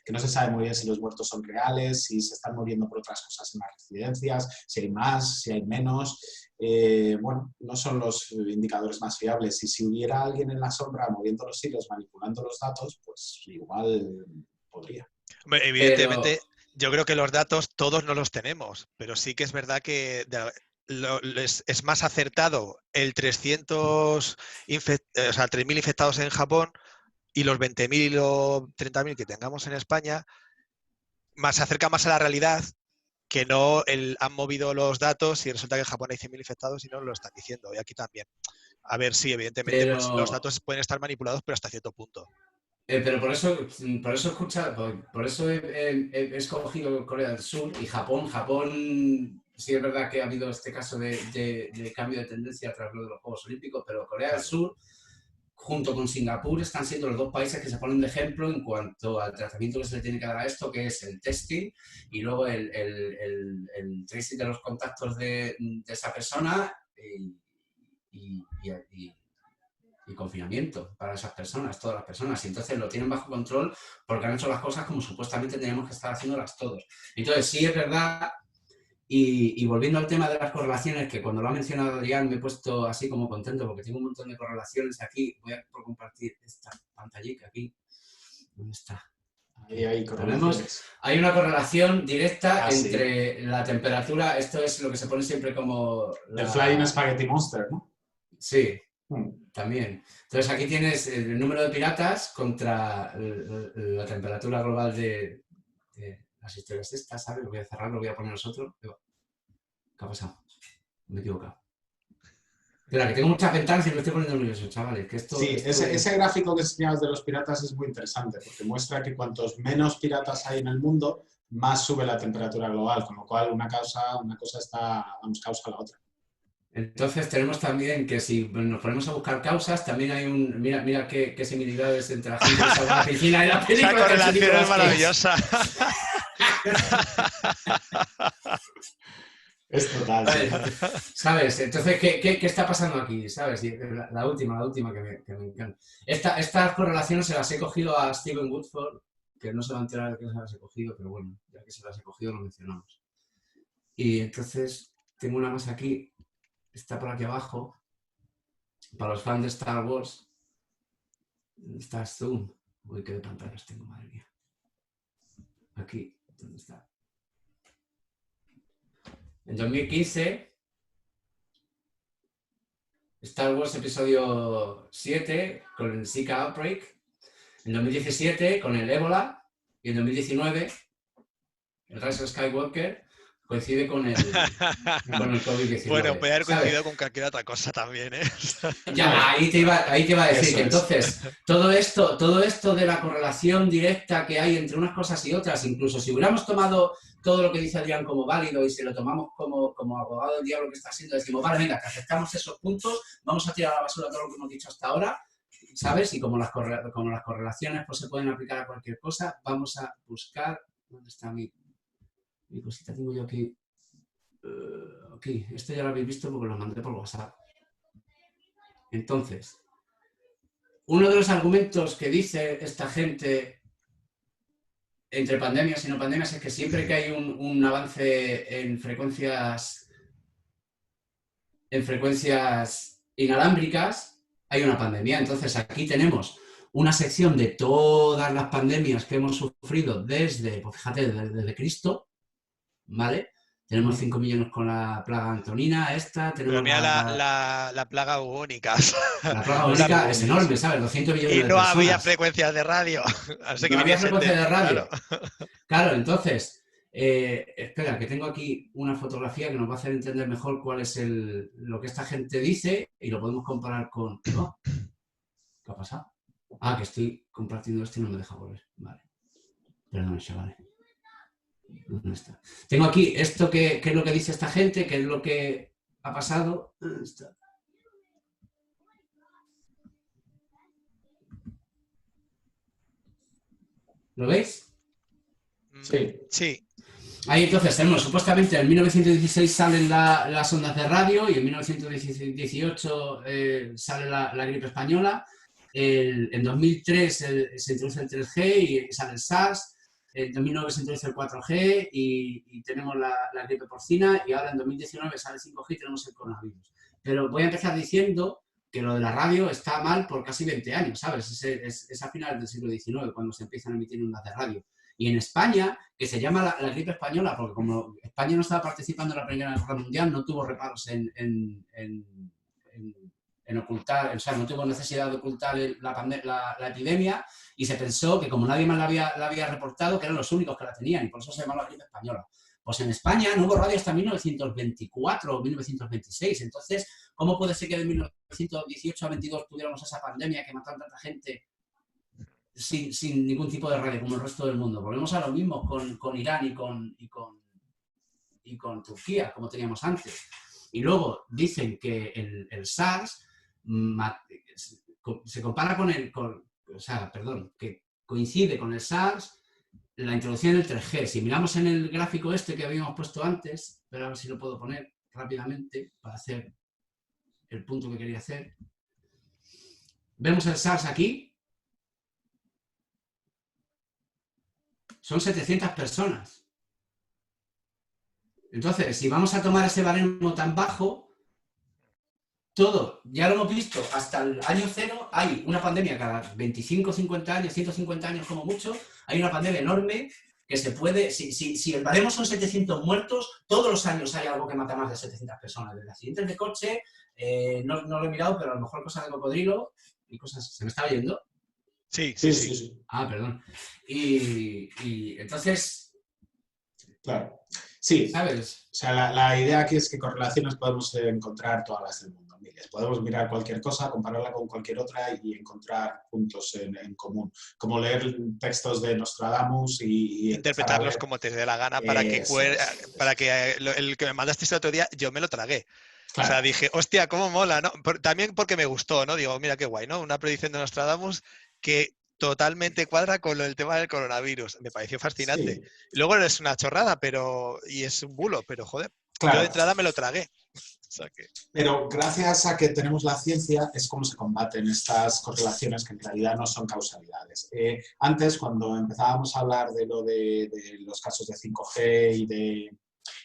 que no se sabe muy bien si los muertos son reales, si se están moviendo por otras cosas en las residencias, si hay más, si hay menos. Bueno, no son los indicadores más fiables. Y si hubiera alguien en la sombra moviendo los hilos, manipulando los datos, pues igual podría. Evidentemente, yo creo que los datos todos no los tenemos, pero sí que es verdad que es más acertado el 3.000 infectados en Japón y los 20.000 o 30.000 que tengamos en España, se acerca más a la realidad que no han movido los datos y resulta que en Japón hay 100.000 infectados y no lo están diciendo, y aquí también. A ver, sí, evidentemente pues, los datos pueden estar manipulados, pero hasta cierto punto. Pero por eso he escogido Corea del Sur y Japón. Sí es verdad que ha habido este caso de cambio de tendencia tras lo de los Juegos Olímpicos, pero Corea del Sur, junto con Singapur, están siendo los dos países que se ponen de ejemplo en cuanto al tratamiento que se le tiene que dar a esto, que es el testing y luego el tracing de los contactos de esa persona y confinamiento para esas personas, todas las personas. Y entonces lo tienen bajo control porque han hecho las cosas como supuestamente teníamos que estar haciéndolas todos. Entonces, sí es verdad, y volviendo al tema de las correlaciones, que cuando lo ha mencionado Adrián me he puesto así como contento porque tengo un montón de correlaciones aquí. Voy a compartir esta pantallita aquí. ¿Dónde está? Ahí correlaciones. Hay una correlación directa Sí. entre la temperatura, esto es lo que se pone siempre como... El Flying Spaghetti Monster, ¿no? Sí, también. Entonces aquí tienes el número de piratas contra la temperatura global de las historias estas, ¿sabes? Lo voy a cerrar, lo voy a poner nosotros. ¿Qué ha pasado? Me he equivocado. Espera, que tengo muchas ventanas y me estoy poniendo nervioso, chavales. Que esto, Sí, esto... ese gráfico que enseñabas de los piratas es muy interesante porque muestra que cuantos menos piratas hay en el mundo, más sube la temperatura global, con lo cual una cosa está, vamos, causa la otra. Entonces tenemos también que si nos ponemos a buscar causas, también hay un... Mira qué similitudes entre la gente que sale a la piscina y la película. Esa correlación es maravillosa. Es total. ¿Sabes? Entonces, ¿qué está pasando aquí? ¿Sabes? Y la última que me encanta. Estas correlaciones se las he cogido a Steven Woodford, que no se va a enterar de que se las he cogido, pero bueno, ya que se las he cogido lo mencionamos. Y entonces tengo una más aquí. Está por aquí abajo, para los fans de Star Wars. ¿Dónde está Zoom? Uy, qué de pantallas tengo, madre mía. Aquí, ¿dónde está? En 2015, Star Wars episodio 7 con el Zika Outbreak. En 2017 con el Ébola. Y en 2019, el Rise of Skywalker coincide con el COVID-19. Bueno, puede haber coincidido ¿sabes? con cualquier otra cosa también, ¿eh? Ya, ahí te iba a decir Eso que es. entonces todo esto de la correlación directa que hay entre unas cosas y otras, incluso si hubiéramos tomado todo lo que dice Adrián como válido y si lo tomamos como abogado del diablo que está haciendo, decimos, vale, venga, que aceptamos esos puntos, vamos a tirar a la basura todo lo que hemos dicho hasta ahora, ¿sabes? Y como las correlaciones pues, se pueden aplicar a cualquier cosa, vamos a buscar... ¿Dónde está mi cosita? Tengo yo aquí... aquí, esto ya lo habéis visto porque lo mandé por WhatsApp. Entonces, uno de los argumentos que dice esta gente entre pandemias y no pandemias es que siempre que hay un avance en frecuencias inalámbricas, hay una pandemia. Entonces, aquí tenemos una sección de todas las pandemias que hemos sufrido desde, pues fíjate, desde Cristo, ¿vale? Tenemos 5 millones con la plaga antonina, esta, tenemos... Pero mira la plaga bubónica. La plaga bubónica es enorme, ¿sabes? 200 millones de personas. Y no había frecuencias de radio. Así que no había frecuencias de radio. Claro, claro entonces, espera, que tengo aquí una fotografía que nos va a hacer entender mejor cuál es lo que esta gente dice y lo podemos comparar con... ¿No? ¿Qué ha pasado? Ah, que estoy compartiendo esto y no me deja volver. Vale. Perdón, chavales. ¿Dónde está? Tengo aquí esto que es lo que dice esta gente, que es lo que ha pasado. ¿Dónde está? ¿Lo veis? Sí. Ahí entonces tenemos, supuestamente en 1916 salen las ondas de radio y en 1918 sale la gripe española. En 2003 se introduce el 3G y sale el SARS. En 2009 se introduce el 4G y tenemos la gripe porcina y ahora en 2019 sale el 5G y tenemos el coronavirus. Pero voy a empezar diciendo que lo de la radio está mal por casi 20 años, ¿sabes? Es a finales del siglo XIX cuando se empiezan a emitir ondas de radio. Y en España, que se llama la gripe española, porque como España no estaba participando en la Primera Guerra Mundial, no tuvo reparos en ocultar, o sea, no tuvo necesidad de ocultar la epidemia y se pensó que como nadie más la había reportado, que eran los únicos que la tenían y por eso se llamaba la gripe española. Pues en España no hubo radio hasta 1924 o 1926, entonces, ¿cómo puede ser que de 1918 a 22 tuviéramos esa pandemia que mató a tanta gente sin ningún tipo de radio como el resto del mundo? Volvemos a lo mismo con Irán y con Turquía, como teníamos antes. Y luego dicen que el SARS se compara que coincide con el SARS la introducción del 3G. Si miramos en el gráfico este que habíamos puesto antes, pero a ver si lo puedo poner rápidamente para hacer el punto que quería hacer. Vemos el SARS aquí. Son 700 personas. Entonces, si vamos a tomar ese baremo tan bajo, todo, ya lo hemos visto, hasta el año cero hay una pandemia cada 25, 50 años, 150 años como mucho, hay una pandemia enorme que se puede, si el baremo son 700 muertos, todos los años hay algo que mata más de 700 personas, desde accidentes de coche, no lo he mirado, pero a lo mejor cosas de cocodrilo y cosas, ¿se me está oyendo? Sí, Sí, sí, sí, sí. sí. Ah, perdón. Y entonces, Claro. Sí, ¿sabes? o sea, la idea aquí es que correlaciones podemos encontrar todas las del mundo, miles. Podemos mirar cualquier cosa, compararla con cualquier otra y encontrar puntos en común. Como leer textos de Nostradamus y empezar a Interpretarlos ver... como te dé la gana Eso es, eso para es. que el que me mandaste el otro día, yo me lo tragué. O Claro, sea, dije, hostia, cómo mola, ¿no? También porque me gustó, ¿no? Digo, mira qué guay, ¿no? Una predicción de Nostradamus que totalmente cuadra con el tema del coronavirus. Me pareció fascinante. sí, Luego es una chorrada, y es un bulo, pero joder, yo de claro. entrada me lo tragué. O sea que, Pero gracias a que tenemos la ciencia es como se combaten estas correlaciones que en realidad no son causalidades. Antes, cuando empezábamos a hablar de los casos de 5G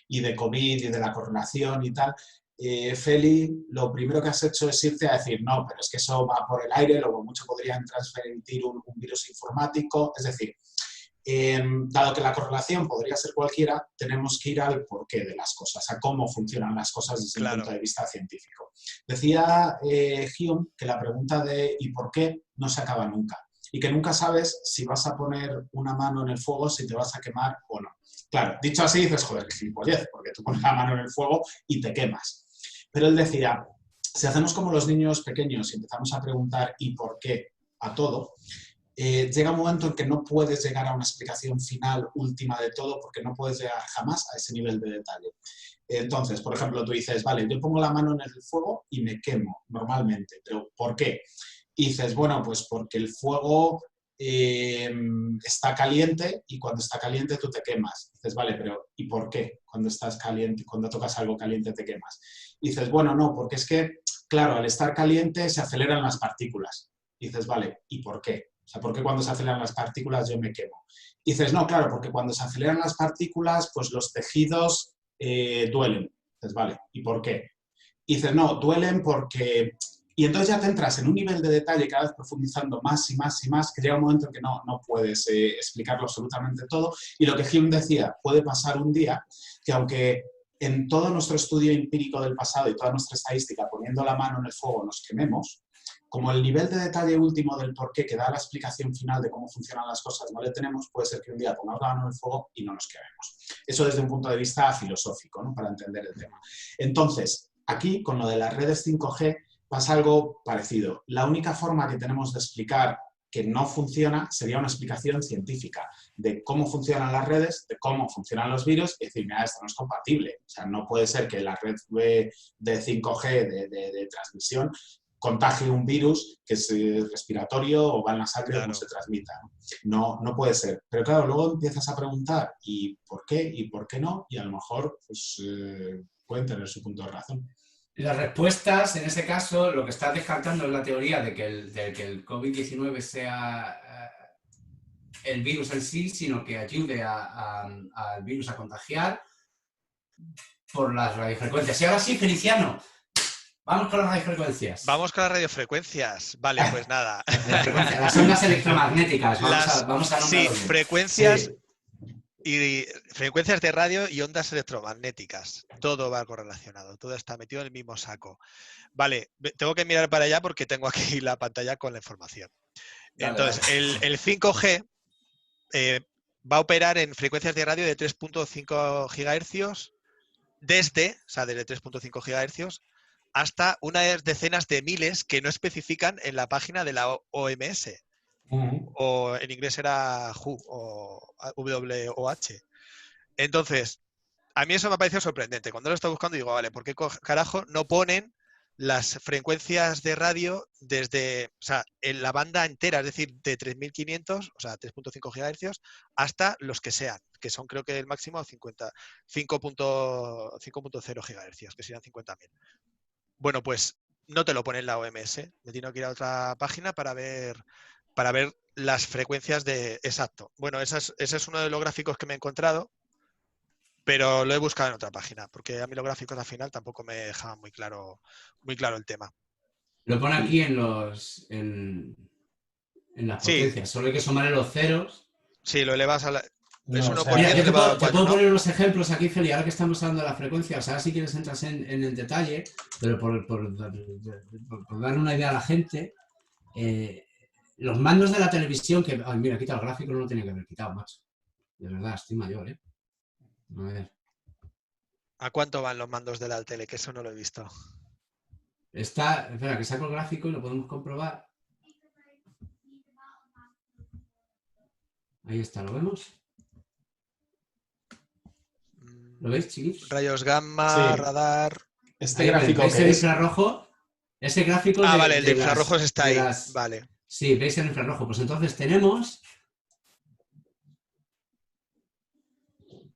y de COVID y de la correlación y tal, Feli, lo primero que has hecho es irte a decir, no, pero es que eso va por el aire, luego mucho podrían transmitir un virus informático. Es decir, dado que la correlación podría ser cualquiera, tenemos que ir al porqué de las cosas, a cómo funcionan las cosas desde un punto claro, de vista científico. Decía Hume que la pregunta de ¿y por qué? No se acaba nunca. Y que nunca sabes si vas a poner una mano en el fuego, si te vas a quemar o no. Claro, dicho así dices, joder, qué gilipollez, porque tú pones la mano en el fuego y te quemas. Pero él decía, si hacemos como los niños pequeños y empezamos a preguntar ¿y por qué? A todo, llega un momento en que no puedes llegar a una explicación final, última de todo, porque no puedes llegar jamás a ese nivel de detalle. Entonces, por ejemplo, tú dices, vale, yo pongo la mano en el fuego y me quemo normalmente, pero ¿por qué? Y dices, bueno, pues porque el fuego está caliente y cuando está caliente tú te quemas. Dices, vale, pero ¿y por qué? Cuando estás caliente, cuando tocas algo caliente te quemas. Y dices, bueno, no, porque es que, claro, al estar caliente se aceleran las partículas. Y dices, vale, ¿y por qué? O sea, ¿por qué cuando se aceleran las partículas yo me quemo? Y dices, no, claro, porque cuando se aceleran las partículas, pues los tejidos duelen. Dices, vale, ¿y por qué? Y dices, no, duelen porque... Y entonces ya te entras en un nivel de detalle cada vez profundizando más y más y más, que llega un momento en que no puedes explicarlo absolutamente todo. Y lo que Hume decía, puede pasar un día que aunque en todo nuestro estudio empírico del pasado y toda nuestra estadística, poniendo la mano en el fuego, nos quememos, como el nivel de detalle último del porqué que da la explicación final de cómo funcionan las cosas no le tenemos, puede ser que un día pongamos la mano en el fuego y no nos quememos. Eso desde un punto de vista filosófico, ¿no? Para entender el tema. Entonces, aquí, con lo de las redes 5G, pasa algo parecido. La única forma que tenemos de explicar que no funciona sería una explicación científica de cómo funcionan las redes, de cómo funcionan los virus y decir, mira, esto no es compatible. O sea, no puede ser que la red de 5G de transmisión contagie un virus que es respiratorio o va en la sangre o cómo claro. se transmita. No puede ser. Pero claro, luego empiezas a preguntar ¿y por qué? ¿Y por qué no? Y a lo mejor pues, pueden tener su punto de razón. Las respuestas, en ese caso, lo que estás descartando es la teoría de que el COVID-19 sea el virus en sí, sino que ayude al virus a contagiar por las radiofrecuencias. Y ahora sí, Feliciano, vamos con las radiofrecuencias. Vamos con las radiofrecuencias. Vale, pues nada. Las ondas electromagnéticas, vamos a Sí, nombrarlo bien. frecuencias Sí. y frecuencias de radio y ondas electromagnéticas. Todo va correlacionado, todo está metido en el mismo saco. Vale, tengo que mirar para allá porque tengo aquí la pantalla con la información. Dale, dale. Entonces, el 5G va a operar en frecuencias de radio de 3.5 GHz desde 3.5 GHz hasta unas decenas de miles que no especifican en la página de la OMS. O en inglés era WHO o WOH. Entonces, a mí eso me ha parecido sorprendente. Cuando lo estaba buscando digo, vale, ¿por qué carajo no ponen las frecuencias de radio desde, en la banda entera, es decir, de 3.500, o sea, 3.5 GHz, hasta los que sean, que son creo que el máximo 5.0 GHz, que serían 50.000. Bueno, pues no te lo pone en la OMS. Me tengo que ir a otra página para ver las frecuencias de exacto. Bueno, ese es uno de los gráficos que me he encontrado. pero lo he buscado en otra página, porque a mí los gráficos al final tampoco me dejaban muy claro el tema. Lo pone aquí en las Sí, potencias. Solo hay que sumarle los ceros. sí, lo elevas a la... Es No, o 1 por sea, 10 Mira, yo elevado a te 4, puedo ¿no? poner unos ejemplos aquí, Feli, ahora que estamos hablando de la frecuencia. O sea, si quieres entras en el detalle, pero por dar una idea a la gente, los mandos de la televisión que... Ay, mira, quita el gráfico, no lo tenía que haber quitado, macho. De verdad, estoy mayor, ¿eh? A ver. ¿A cuánto van los mandos de la tele? Que eso no lo he visto. Espera, que saco el gráfico y lo podemos comprobar. Ahí está, ¿lo vemos? ¿Lo veis, chiquis? Rayos gamma, Sí. Radar... Este Ahí gráfico ¿veis que el es... infrarrojo? Ese gráfico Ah, vale, el de de infrarrojos está ahí. las... Vale. Sí, veis el infrarrojo. Pues entonces tenemos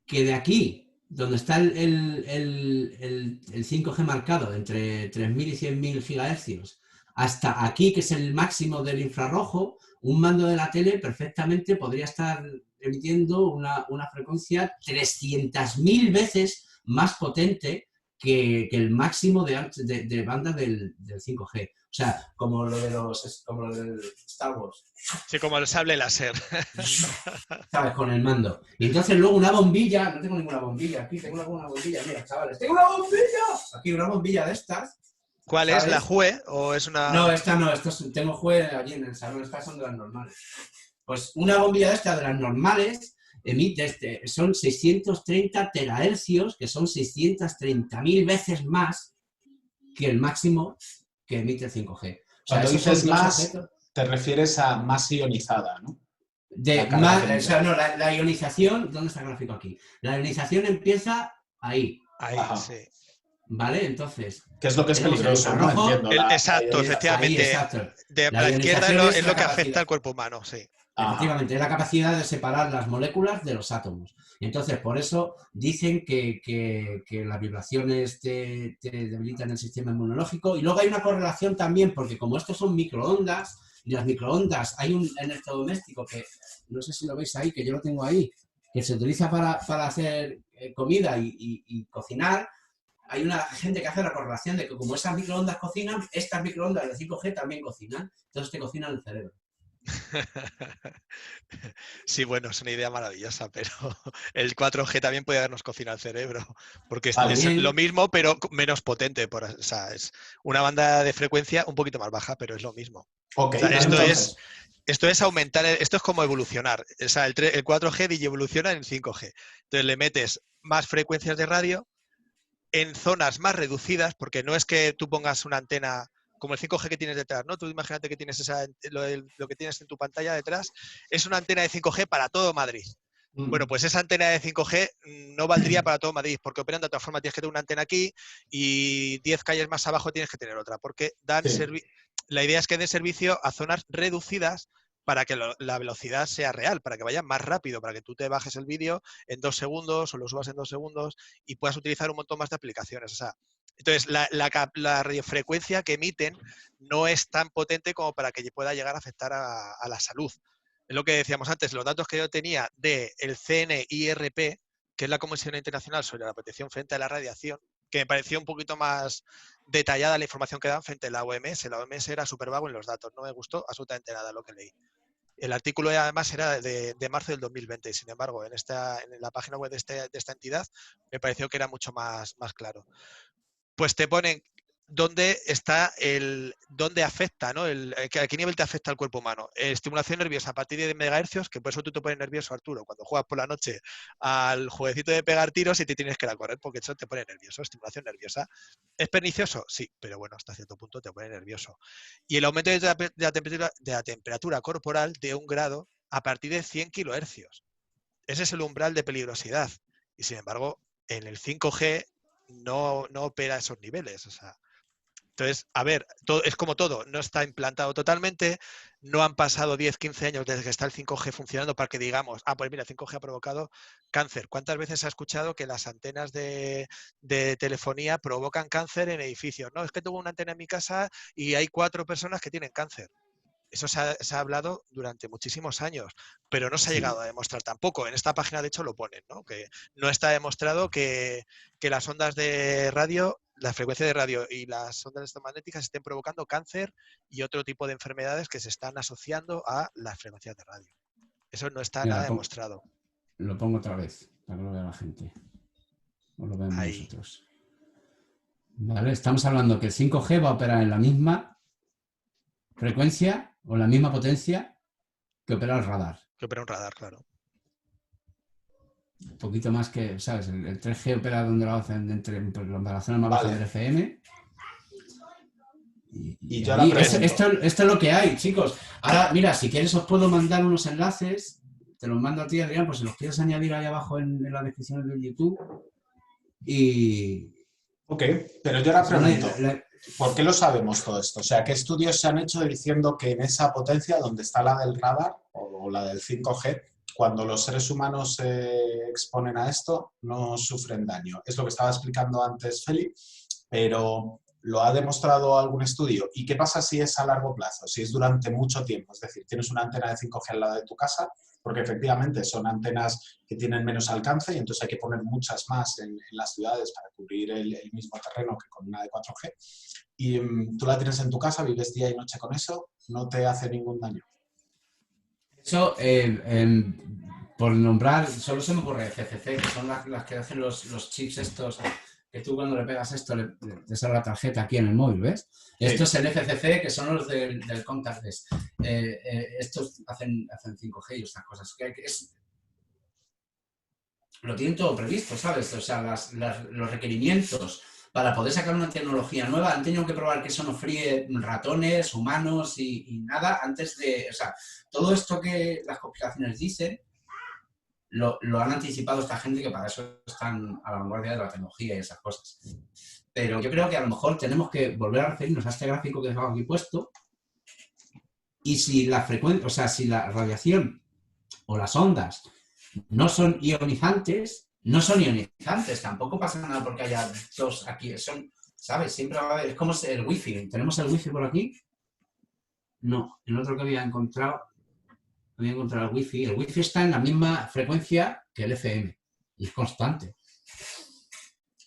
que de aquí, donde está el 5G marcado, entre 3.000 y 100.000 gigahercios, hasta aquí, que es el máximo del infrarrojo, un mando de la tele perfectamente podría estar emitiendo una frecuencia 300.000 veces más potente que el máximo de banda del 5G. O sea, como lo del Star Wars. Sí, como el sable láser. ¿Sabes? Con el mando. Y entonces luego una bombilla, no tengo ninguna bombilla aquí, tengo una bombilla, mira, chavales, ¡tengo una bombilla! Aquí una bombilla de estas. ¿Cuál es? ¿La ¿Sabes? JUE o es una...? No, esta no, tengo juego allí en el salón, estas son de las normales. Pues una bombilla de estas de las normales emite, son 630 terahercios, que son 630.000 veces más que el máximo que emite el 5G. O sea, Cuando esos son dices dos más, objetos. te refieres a más ionizada, ¿no? O sea, no, la ionización, ¿dónde está el gráfico aquí? La ionización empieza ahí, Ahí, Ajá. sí. ¿vale? Entonces, Que es lo que es tenemos el peligroso, ¿no? infrarrojo. Entiendo. Exacto, Ahí, efectivamente. exacto. A La la izquierda ionización es lo la que afecta capacidad. al cuerpo humano, sí. Ajá. Efectivamente, es la capacidad de separar las moléculas de los átomos. Entonces, por eso dicen que las vibraciones te debilitan el sistema inmunológico. Y luego hay una correlación también, porque como estos son microondas, y las microondas, hay un electrodoméstico que, no sé si lo veis ahí, que yo lo tengo ahí, que se utiliza para hacer comida y cocinar. Hay una gente que hace la correlación de que como esas microondas cocinan, estas microondas de 5G también cocinan, entonces te cocinan el cerebro. Sí, bueno, es una idea maravillosa, pero el 4G también puede darnos cocina al cerebro, porque Vale. es También, lo mismo, pero menos potente. O sea, es una banda de frecuencia un poquito más baja, pero es lo mismo. Ok, O sea, entonces, esto es aumentar, esto es como evolucionar. O sea, el 4G evoluciona en 5G. Entonces le metes más frecuencias de radio en zonas más reducidas, porque no es que tú pongas una antena como el 5G que tienes detrás, ¿no? Tú imagínate que tienes lo que tienes en tu pantalla detrás, es una antena de 5G para todo Madrid. Bueno, pues esa antena de 5G no valdría para todo Madrid, porque operan de otra forma. Tienes que tener una antena aquí y 10 calles más abajo tienes que tener otra, porque sí. la idea es que den servicio a zonas reducidas para que la velocidad sea real, para que vaya más rápido, para que tú te bajes el vídeo en 2 segundos o lo subas en 2 segundos y puedas utilizar un montón más de aplicaciones. O sea, entonces, la radiofrecuencia que emiten no es tan potente como para que pueda llegar a afectar a la salud. Es lo que decíamos antes, los datos que yo tenía del CNIRP, que es la Comisión Internacional sobre la Protección frente a la Radiación, que me pareció un poquito más detallada la información que dan frente a la OMS. La OMS era súper vago en los datos, no me gustó absolutamente nada lo que leí. El artículo además era de marzo del 2020, sin embargo, en la página web de esta entidad me pareció que era mucho más claro. Pues te ponen dónde afecta, ¿no? A qué nivel te afecta el cuerpo humano. Estimulación nerviosa a partir de megahercios, que por eso tú te pones nervioso, Arturo, cuando juegas por la noche al jueguecito de pegar tiros y te tienes que ir a correr, porque eso te pone nervioso, estimulación nerviosa. ¿Es pernicioso? Sí, pero bueno, hasta cierto punto te pone nervioso. Y el aumento de la temperatura corporal de 1 grado a partir de 100 kilohercios. Ese es el umbral de peligrosidad. Y sin embargo, en el 5G no opera a esos niveles. O sea, entonces, a ver, es como todo, no está implantado totalmente, no han pasado 10, 15 años desde que está el 5G funcionando para que digamos, pues mira, el 5G ha provocado cáncer. ¿Cuántas veces se ha escuchado que las antenas de telefonía provocan cáncer en edificios? No, es que tengo una antena en mi casa y hay 4 personas que tienen cáncer. Eso se ha hablado durante muchísimos años, pero no se ha Sí. llegado a demostrar tampoco. En esta página, de hecho, lo ponen, ¿no? Que no está demostrado que las ondas de radio, la frecuencia de radio y las ondas electromagnéticas estén provocando cáncer y otro tipo de enfermedades que se están asociando a las frecuencias de radio. Eso no está Mira, nada demostrado. Lo pongo otra vez, para que lo vea la gente. O lo vemos Ahí. nosotros. Vale, estamos hablando que el 5G va a operar en la misma frecuencia o la misma potencia que opera el radar. Que opera un radar, claro. Un poquito más que, ¿sabes? El 3G opera donde lo hacen entre la zona más baja Vale. del FM. Y yo ahora ahí, pregunto. esto es lo que hay, chicos. Ahora, mira, si quieres os puedo mandar unos enlaces. Te los mando a ti, Adrián, pues si los quieres añadir ahí abajo en la descripción de YouTube. Y... Ok, pero yo ahora pregunto, ¿por qué lo sabemos todo esto? O sea, ¿qué estudios se han hecho diciendo que en esa potencia, donde está la del radar o la del 5G, cuando los seres humanos se exponen a esto, no sufren daño? Es lo que estaba explicando antes Feli, pero ¿lo ha demostrado algún estudio? ¿Y qué pasa si es a largo plazo? Si es durante mucho tiempo, es decir, tienes una antena de 5G al lado de tu casa, porque efectivamente son antenas que tienen menos alcance y entonces hay que poner muchas más en las ciudades para cubrir el mismo terreno que con una de 4G. Y tú la tienes en tu casa, vives día y noche con eso, no te hace ningún daño. Eso, por nombrar, solo se me ocurre CCC, que son las que hacen los chips estos, que tú cuando le pegas esto te sale la tarjeta aquí en el móvil, ¿ves? Sí. Esto es el FCC, que son los del contactless. Estos hacen 5G y estas cosas. Lo tienen todo previsto, ¿sabes? O sea, los requerimientos para poder sacar una tecnología nueva han tenido que probar que eso no fríe ratones, humanos y nada antes de... O sea, todo esto que las conspiraciones dicen lo han anticipado esta gente que para eso están a la vanguardia de la tecnología y esas cosas. Pero yo creo que a lo mejor tenemos que volver a referirnos a este gráfico que dejamos aquí puesto y si la frecuencia, o sea, si la radiación o las ondas no son ionizantes, tampoco pasa nada porque haya dos aquí, son, ¿sabes? Siempre va a haber, es como el wifi, ¿tenemos el wifi por aquí? No, el otro que había encontrado el wifi está en la misma frecuencia que el FM y es constante.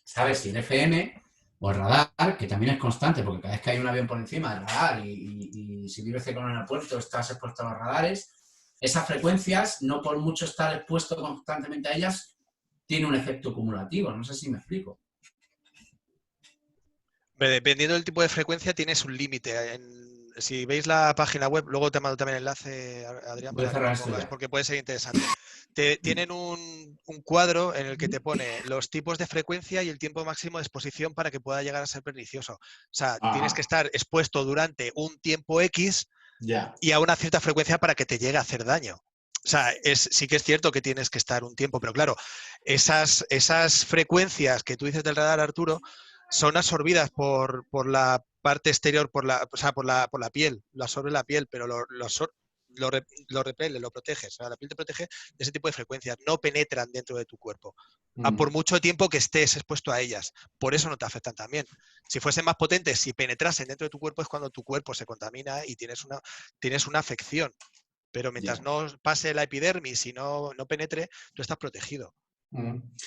¿Sabes? Si el FM o el radar, que también es constante, porque cada vez que hay un avión por encima del radar y si vives cerca de un aeropuerto estás expuesto a los radares, esas frecuencias, no por mucho estar expuesto constantemente a ellas, tiene un efecto cumulativo. No sé si me explico. Dependiendo del tipo de frecuencia tienes un límite. Si veis la página web, luego te mando también el enlace, Adrián, Voy a para que cerrar lo esto pongas, ya. porque puede ser interesante. Tienen un cuadro en el que te pone los tipos de frecuencia y el tiempo máximo de exposición para que pueda llegar a ser pernicioso. O sea, tienes que estar expuesto durante un tiempo X y a una cierta frecuencia para que te llegue a hacer daño. O sea, sí que es cierto que tienes que estar un tiempo, pero claro, esas frecuencias que tú dices del radar, Arturo, son absorbidas por la parte exterior, por la piel, lo absorbe la piel, pero lo repele, lo protege. O sea, la piel te protege de ese tipo de frecuencias, no penetran dentro de tu cuerpo. Por mucho tiempo que estés expuesto a ellas. Por eso no te afectan también. Si fuesen más potentes, si penetrasen dentro de tu cuerpo, es cuando tu cuerpo se contamina y tienes una afección. Pero mientras no pase la epidermis y no penetre, tú estás protegido.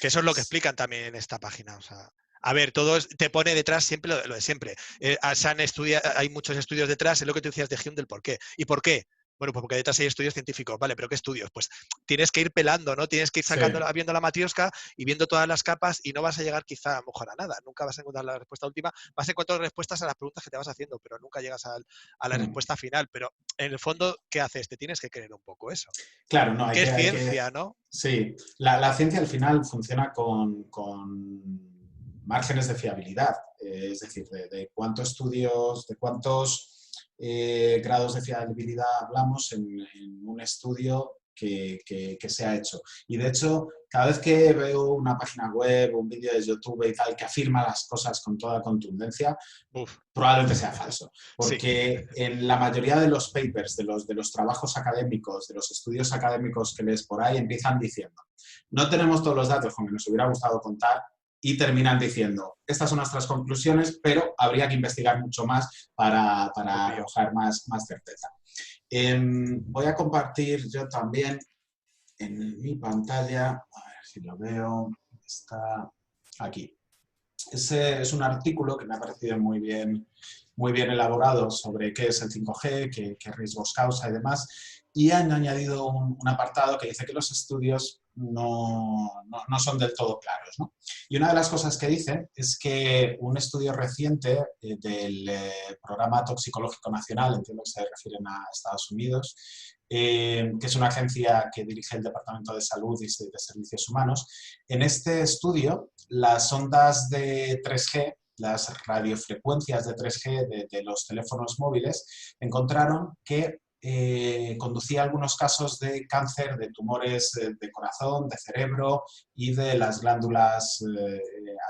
Que eso es lo que explican también en esta página. O sea, a ver, todo te pone detrás siempre lo de siempre. Hay muchos estudios detrás, es lo que tú decías de Hume del por qué. ¿Y por qué? Bueno, pues porque detrás hay estudios científicos, vale, pero ¿qué estudios? Pues tienes que ir pelando, ¿no? Tienes que ir sacando, viendo la matrioska y viendo todas las capas y no vas a llegar quizá a lo mejor a nada. Nunca vas a encontrar la respuesta última. Vas a encontrar respuestas a las preguntas que te vas haciendo, pero nunca llegas a la respuesta final. Pero en el fondo, ¿qué haces? Te tienes que creer un poco eso. Claro, no, ¿Qué es ciencia, no? Sí, la ciencia al final funciona con márgenes de fiabilidad, es decir, de cuántos estudios, de cuántos grados de fiabilidad hablamos en un estudio que se ha hecho. Y de hecho, cada vez que veo una página web, un vídeo de YouTube y tal, que afirma las cosas con toda contundencia, probablemente sea falso. Porque en la mayoría de los papers, de los trabajos académicos, de los estudios académicos que lees por ahí, empiezan diciendo, no tenemos todos los datos con que nos hubiera gustado contar, y terminan diciendo, estas son nuestras conclusiones, pero habría que investigar mucho más para arrojar más certeza. Voy a compartir yo también en mi pantalla, a ver si lo veo, está aquí. Ese es un artículo que me ha parecido muy bien elaborado sobre qué es el 5G, qué riesgos causa y demás, y han añadido un apartado que dice que los estudios no son del todo claros, ¿no? Y una de las cosas que dice es que un estudio reciente del Programa Toxicológico Nacional, entiendo que se refieren a Estados Unidos, que es una agencia que dirige el Departamento de Salud y de Servicios Humanos, en este estudio las ondas de 3G, las radiofrecuencias de 3G de los teléfonos móviles, encontraron que conducía a algunos casos de cáncer de tumores de corazón, de cerebro y de las glándulas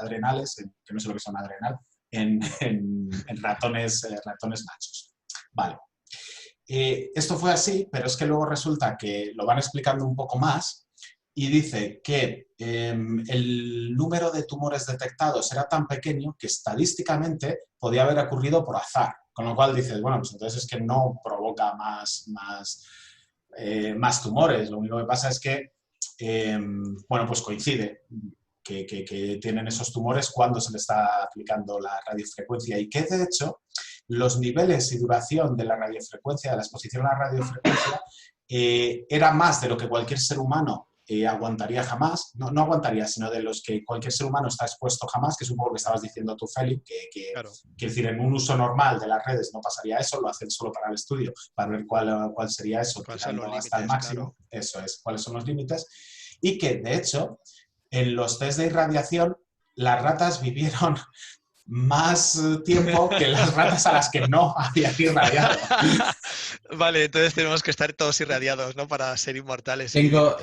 adrenales, que no sé lo que son adrenal, en ratones machos. Vale. Esto fue así, pero es que luego resulta que lo van explicando un poco más y dice que el número de tumores detectados era tan pequeño que estadísticamente podía haber ocurrido por azar. Con lo cual dices, bueno, pues entonces es que no provoca más tumores. Lo único que pasa es que, bueno, pues coincide que tienen esos tumores cuando se le está aplicando la radiofrecuencia y que, de hecho, los niveles y duración de la radiofrecuencia, de la exposición a la radiofrecuencia, era más de lo que cualquier ser humano aguantaría jamás, no aguantaría, sino de los que cualquier ser humano está expuesto jamás, que es un poco lo que estabas diciendo tú, Félix, Claro. que decir, en un uso normal de las redes no pasaría eso, lo hacen solo para el estudio, para ver cuál sería eso, tirando hasta el máximo, claro. Eso es, cuáles son los límites, y que, de hecho, en los test de irradiación, las ratas vivieron más tiempo que las ratas a las que no había irradiado. Vale, entonces tenemos que estar todos irradiados, ¿no? Para ser inmortales. Tengo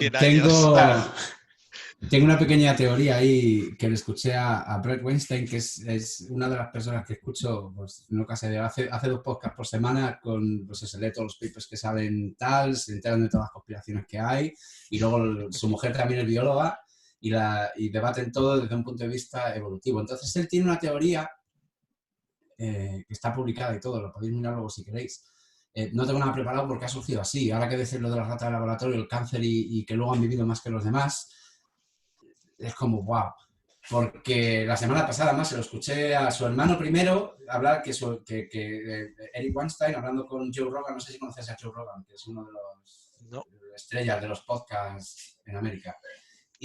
una pequeña teoría ahí que le escuché a Brett Weinstein, que es una de las personas que escucho, pues no casi, hace 2 podcasts por semana con, pues se lee todos los papers que salen tal, se enteran de todas las conspiraciones que hay, y luego su mujer también es bióloga, y debaten todo desde un punto de vista evolutivo. Entonces él tiene una teoría que está publicada y todo, lo podéis mirar luego si queréis. No tengo nada preparado porque ha surgido así. Ahora que decir lo de las ratas de laboratorio, el cáncer y que luego han vivido más que los demás, es como wow. Porque la semana pasada más se lo escuché a su hermano primero hablar que Eric Weinstein hablando con Joe Rogan, no sé si conoces a Joe Rogan, que es uno de los estrellas de los podcasts en América.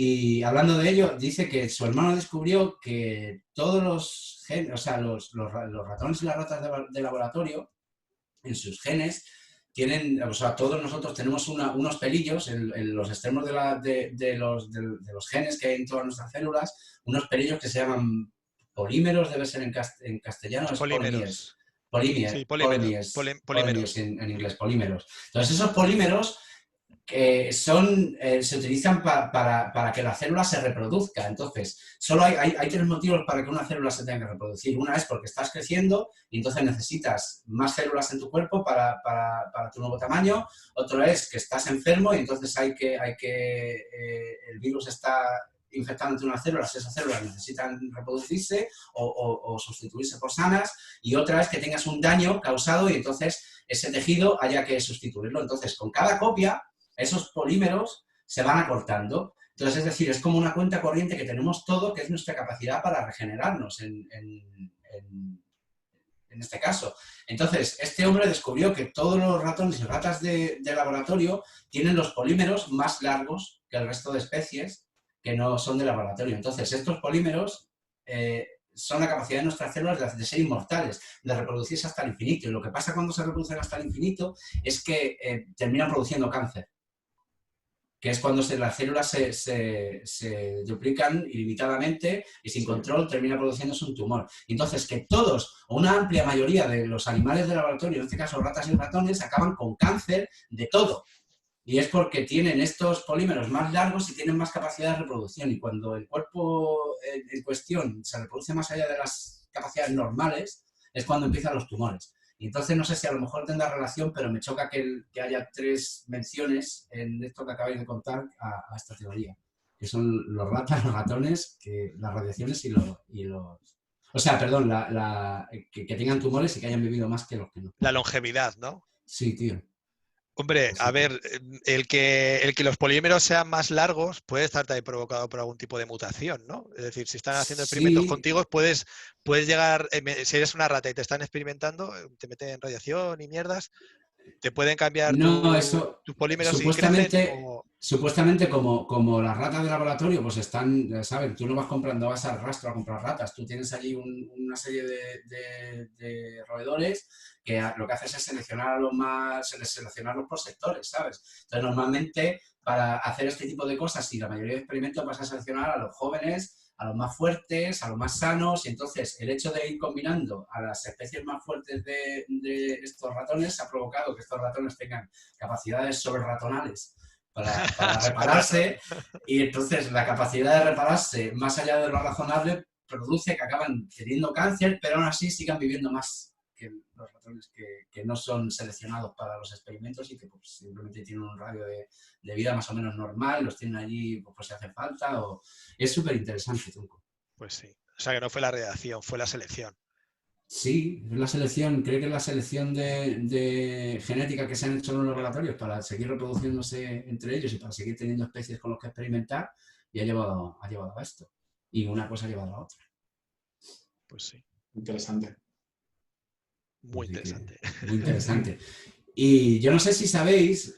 Y hablando de ello, dice que su hermano descubrió que todos los genes, o sea, los ratones y las ratas de laboratorio, en sus genes, tienen, o sea, todos nosotros tenemos unos pelillos en los extremos de los genes que hay en todas nuestras células, unos pelillos que se llaman polímeros, debe ser en castellano, es polímeros. Polímeros en inglés, polímeros. Entonces, esos polímeros se utilizan para que la célula se reproduzca. Entonces, solo hay 3 motivos para que una célula se tenga que reproducir. Una es porque estás creciendo y entonces necesitas más células en tu cuerpo para tu nuevo tamaño. Otro es que estás enfermo y entonces el virus está infectándote unas células, esas células necesitan reproducirse o sustituirse por sanas. Y otra es que tengas un daño causado y entonces ese tejido haya que sustituirlo. Entonces, con cada copia, esos polímeros se van acortando. Entonces, es decir, es como una cuenta corriente que tenemos todo, que es nuestra capacidad para regenerarnos en este caso. Entonces, este hombre descubrió que todos los ratones y ratas de laboratorio tienen los polímeros más largos que el resto de especies que no son de laboratorio. Entonces, estos polímeros son la capacidad de nuestras células de ser inmortales, de reproducirse hasta el infinito. Y lo que pasa cuando se reproducen hasta el infinito es que terminan produciendo cáncer, que es cuando las células se duplican ilimitadamente y sin control termina produciéndose un tumor. Entonces, que todos, o una amplia mayoría de los animales de laboratorio, en este caso ratas y ratones, acaban con cáncer de todo. Y es porque tienen estos polímeros más largos y tienen más capacidad de reproducción. Y cuando el cuerpo en cuestión se reproduce más allá de las capacidades normales, es cuando empiezan los tumores. Y entonces no sé si a lo mejor tendrá relación, pero me choca que haya 3 menciones en esto que acabáis de contar a esta teoría, que son los ratas, los ratones, las radiaciones y los... O sea, perdón, que tengan tumores y que hayan vivido más que los que no. La longevidad, ¿no? Sí, tío. Hombre, Así a ver, el que los polímeros sean más largos puede estar también provocado por algún tipo de mutación, ¿no? Es decir, si están haciendo experimentos sí, contigo, puedes llegar, si eres una rata y te están experimentando, te meten radiación y mierdas, te pueden cambiar no, eso, tus polímeros si crecen supuestamente, o... supuestamente como las ratas de laboratorio, pues están, ¿sabes? Tú no vas comprando, vas al rastro a comprar ratas, tú tienes allí una serie de roedores que lo que haces es seleccionarlos por sectores, ¿sabes? Entonces, normalmente, para hacer este tipo de cosas y la mayoría de experimentos vas a seleccionar a los jóvenes, a los más fuertes, a los más sanos, y entonces el hecho de ir combinando a las especies más fuertes de estos ratones ha provocado que estos ratones tengan capacidades sobreratonales para Súper rato. repararse, y entonces la capacidad de repararse más allá de lo razonable produce que acaban teniendo cáncer, pero aún así sigan viviendo más que los ratones que no son seleccionados para los experimentos y que pues, simplemente tienen un radio de vida más o menos normal, los tienen allí pues, si hace falta. Es súper interesante, Tunco. Pues sí. O sea que no fue la radiación, fue la selección. Sí, es la selección, creo que es la selección de genética que se han hecho en los laboratorios para seguir reproduciéndose entre ellos y para seguir teniendo especies con las que experimentar, y ha llevado a esto. Y una cosa ha llevado a la otra. Pues sí, Interesante. muy Así que, interesante. muy interesante. Y yo no sé si sabéis,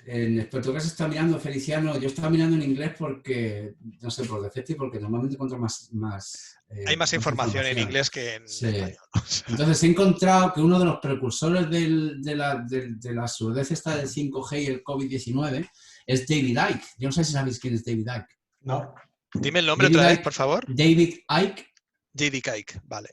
pues tú que has estado mirando, Feliciano, yo estaba mirando en inglés porque, no sé, por defecto y porque normalmente encuentro más Hay más información en información. inglés que en Sí. español. O sea, Entonces he encontrado que uno de los precursores de la surdez esta del 5G y el COVID-19 es David Icke. Yo no sé si sabéis quién es David Icke. No, dime el nombre David otra vez, por Icke, favor. David Icke. J.D. Cake, vale.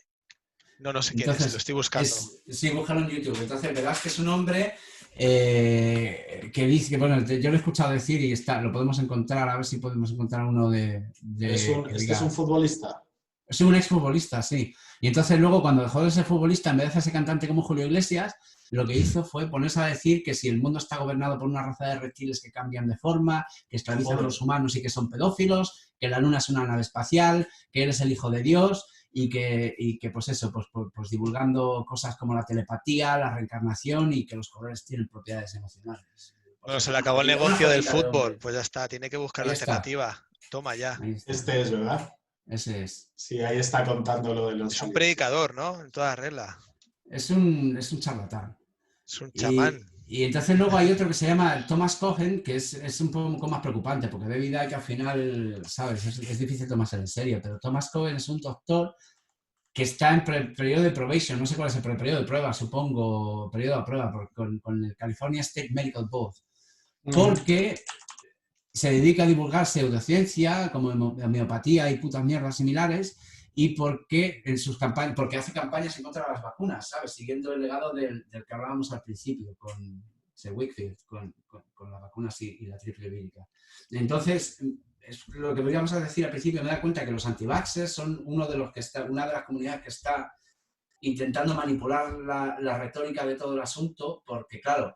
No sé quién es, lo Entonces, estoy buscando. sí, búscalo en YouTube. Entonces verás que es un hombre que dice que, bueno, yo lo he escuchado decir y lo podemos encontrar, a ver si podemos encontrar uno es un futbolista. Es un exfutbolista, sí. Y entonces luego cuando dejó de ser futbolista, en vez de hacerse cantante como Julio Iglesias, lo que hizo fue ponerse a decir que si el mundo está gobernado por una raza de reptiles que cambian de forma, que esclavizan a los humanos y que son pedófilos, que la luna es una nave espacial, que él es el hijo de Dios y que pues eso, pues divulgando cosas como la telepatía, la reencarnación y que los colores tienen propiedades emocionales. Bueno, Pues se le acabó el una negocio del joyita de fútbol. hombre. Pues ya está, tiene que buscar Ahí una está, alternativa. Toma ya. ahí está. Este es, ¿verdad? Ese es. Sí, ahí está contando lo de los Es un aliens. predicador, ¿no? En toda regla. Es un charlatán. Es un chamán. Y entonces luego hay otro que se llama Thomas Cohen, que es un poco más preocupante, porque David Icke al final, ¿sabes? Es difícil tomarse en serio, pero Thomas Cohen es un doctor que está en periodo de probation, no sé cuál es el periodo de prueba, supongo, periodo de prueba, con el California State Medical Board, porque se dedica a divulgar pseudociencia, como homeopatía y putas mierdas similares, y porque en sus campañas, porque hace campañas en contra de las vacunas, ¿sabes? Siguiendo el legado del que hablábamos al principio con Wakefield, con las vacunas y la triple vírica. Entonces, es lo que podríamos decir al principio, me da cuenta que los anti-vaxxers son una de las comunidades que está intentando manipular la retórica de todo el asunto, porque claro,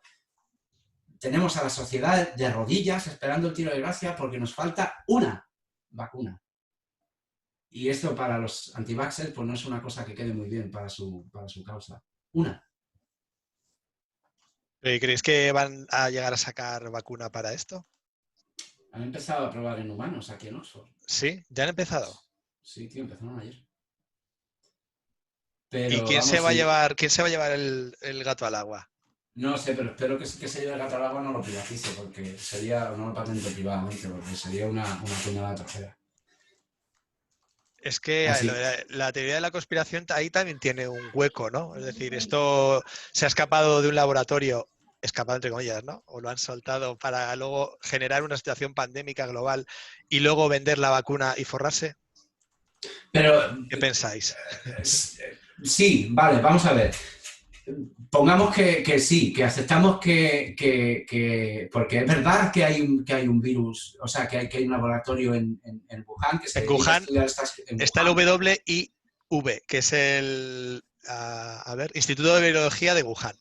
tenemos a la sociedad de rodillas esperando el tiro de gracia porque nos falta una vacuna. Y esto para los anti-vaxxers pues no es una cosa que quede muy bien para su causa. Una. ¿Y creéis que van a llegar a sacar vacuna para esto? Han empezado a probar en humanos aquí en Oxford. Sí, ya han empezado. Sí, tío, empezaron ayer. Pero, ¿y quién se va a llevar el gato al agua? No sé, pero espero que se lleve el gato al agua no lo privatice, porque sería, no lo patente privadamente, porque sería una puñalada tercera. Es que la teoría de la conspiración ahí también tiene un hueco, ¿no? Es decir, esto se ha escapado de un laboratorio, escapado entre comillas, ¿no? O lo han soltado para luego generar una situación pandémica global y luego vender la vacuna y forrarse. Pero, ¿qué pensáis? Sí, vale, vamos a ver. Pongamos que sí, que aceptamos que porque es verdad que hay un virus, o sea, que hay un laboratorio en Wuhan que se dedica a estudiar estas... Está el WIV, que es el Instituto de Virología de Wuhan.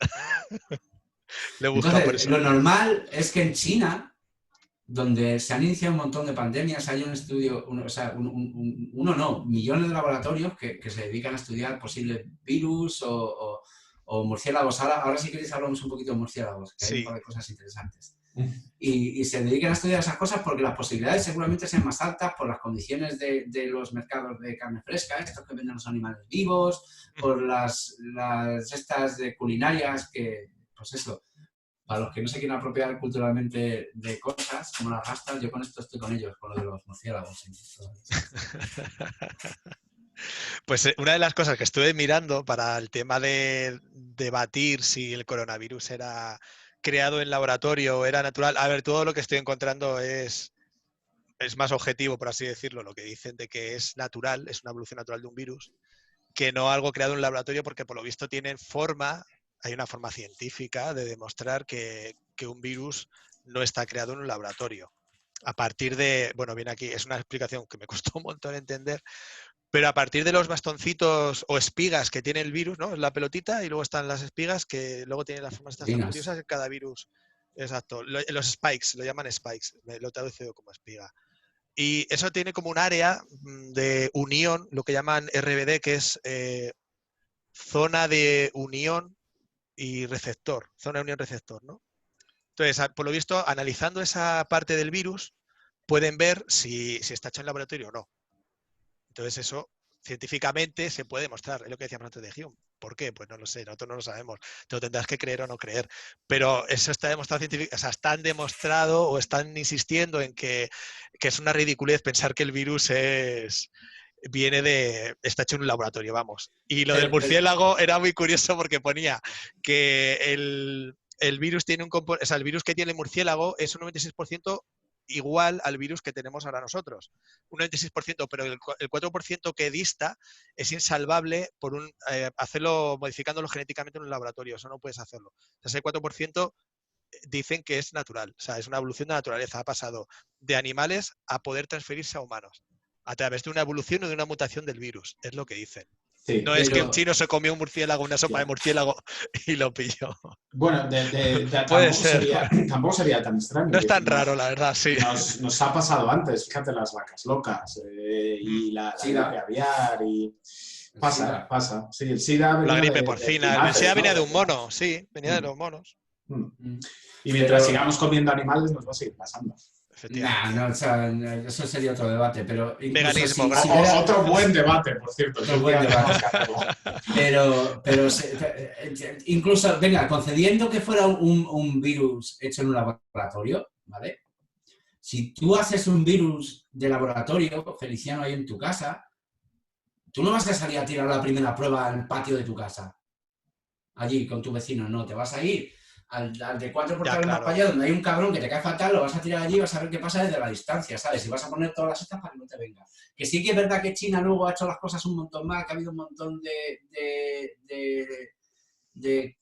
Lo he buscado. Entonces, por eso. lo normal es que en China, donde se han iniciado un montón de pandemias, hay un estudio, millones de laboratorios que se dedican a estudiar posibles virus o o murciélagos. Ahora si queréis hablamos un poquito de murciélagos, que hay un par de cosas interesantes. Y se dedican a estudiar esas cosas porque las posibilidades seguramente sean más altas por las condiciones de los mercados de carne fresca, estos que venden los animales vivos, por las estas de culinarias que, pues eso, para los que no se quieren apropiar culturalmente de cosas como las rastas, yo con esto estoy con ellos, con lo de los murciélagos. Pues una de las cosas que estuve mirando para el tema de debatir si el coronavirus era creado en laboratorio o era natural, a ver, todo lo que estoy encontrando es más objetivo, por así decirlo, lo que dicen de que es natural, es una evolución natural de un virus, que no algo creado en un laboratorio, porque por lo visto tienen forma, hay una forma científica de demostrar que un virus no está creado en un laboratorio. A partir de, bueno, viene aquí, es una explicación que me costó un montón entender, pero a partir de los bastoncitos o espigas que tiene el virus, ¿no? Es la pelotita y luego están las espigas que luego tienen las formas estas tan curiosas en cada virus. Exacto. Los spikes, lo llaman spikes, lo he traducido como espiga. Y eso tiene como un área de unión, lo que llaman RBD, que es zona de unión y receptor, zona de unión receptor, ¿no? Entonces, por lo visto, analizando esa parte del virus, pueden ver si está hecho en laboratorio o no. Entonces eso científicamente se puede demostrar, es lo que decíamos antes de Hume. ¿Por qué? Pues no lo sé, nosotros no lo sabemos. Te lo tendrás que creer o no creer. Pero eso está demostrado científicamente, o sea, están demostrado o están insistiendo en que es una ridiculez pensar que el virus está hecho en un laboratorio, vamos. Y lo del murciélago era muy curioso porque ponía que el virus tiene o sea, el virus que tiene el murciélago es un 96% igual al virus que tenemos ahora nosotros. Un 96%, pero el 4% que dista es insalvable por hacerlo, modificándolo genéticamente en un laboratorio. Eso no puedes hacerlo. Entonces el 4% dicen que es natural. O sea, es una evolución de naturaleza. Ha pasado de animales a poder transferirse a humanos a través de una evolución o de una mutación del virus. Es lo que dicen. Sí, no es que un chino se comió un murciélago, una sopa de murciélago y lo pilló. Bueno, tampoco sería tan extraño. No es tan raro, la verdad, sí. Nos ha pasado antes, fíjate, las vacas locas y la gripe aviar y... Pasa. Sí, el SIDA... La gripe porcina. El SIDA venía de un mono, sí, venía de los monos. Y mientras sigamos comiendo animales nos va a seguir pasando. No, o sea, eso sería otro debate, pero... Veganismo. Otro buen debate, por cierto. Otro buen debate. Pero incluso, venga, concediendo que fuera un virus hecho en un laboratorio, ¿vale? Si tú haces un virus de laboratorio, Feliciano, ahí en tu casa, tú no vas a salir a tirar la primera prueba al patio de tu casa. Allí, con tu vecino, no, te vas a ir al de 4 portales más para allá, donde hay un cabrón que te cae fatal, lo vas a tirar allí y vas a ver qué pasa desde la distancia, ¿sabes? Y vas a poner todas las estas para que no te venga. Que sí que es verdad que China luego ha hecho las cosas un montón más, que ha habido un montón de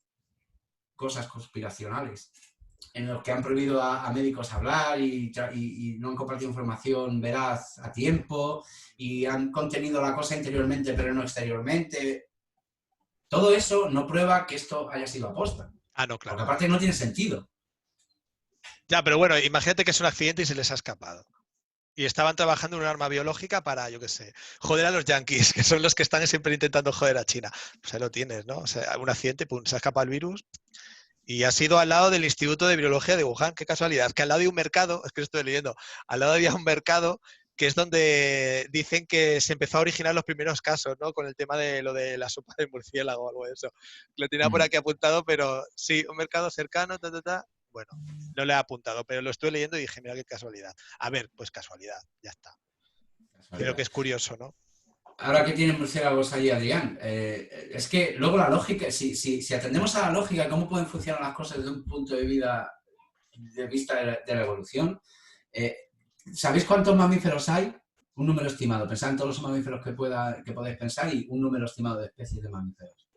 cosas conspiracionales en los que han prohibido a médicos hablar y no han compartido información veraz a tiempo y han contenido la cosa interiormente pero no exteriormente. Todo eso no prueba que esto haya sido aposta. Ah, no, claro. Porque aparte no tiene sentido. Ya, pero bueno, imagínate que es un accidente y se les ha escapado. Y estaban trabajando en un arma biológica para, yo qué sé, joder a los yanquis, que son los que están siempre intentando joder a China. Pues ahí lo tienes, ¿no? O sea, un accidente, pum, se ha escapado el virus y ha sido al lado del Instituto de Virología de Wuhan. Qué casualidad. Que al lado de un mercado, es que estoy leyendo, al lado había un mercado que es donde dicen que se empezó a originar los primeros casos, ¿no? Con el tema de lo de la sopa de murciélago o algo de eso. Lo tenía por aquí apuntado, pero sí, un mercado cercano, Bueno, no le he apuntado, pero lo estuve leyendo y dije, mira qué casualidad. A ver, pues casualidad, ya está. Creo que es curioso, ¿no? Ahora que tienen murciélagos allí, Adrián, es que luego la lógica, si atendemos a la lógica, cómo pueden funcionar las cosas desde un punto de vista de la evolución, ¿sabéis cuántos mamíferos hay? Un número estimado. Pensad en todos los mamíferos que podáis pensar y un número estimado de especies de mamíferos.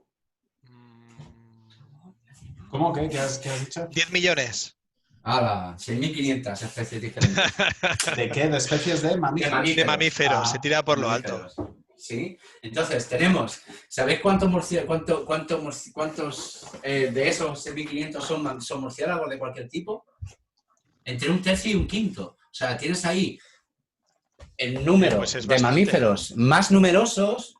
¿Cómo? ¿Qué has dicho? 10 millones. ¡Hala! 6.500 especies diferentes. ¿De qué? ¿De especies de mamíferos? De mamíferos, se tira por lo alto. Sí, entonces tenemos, ¿sabéis cuántos de esos 6.500 son murciélagos de cualquier tipo? Entre un tercio y un quinto. O sea, tienes ahí el número de mamíferos más numerosos,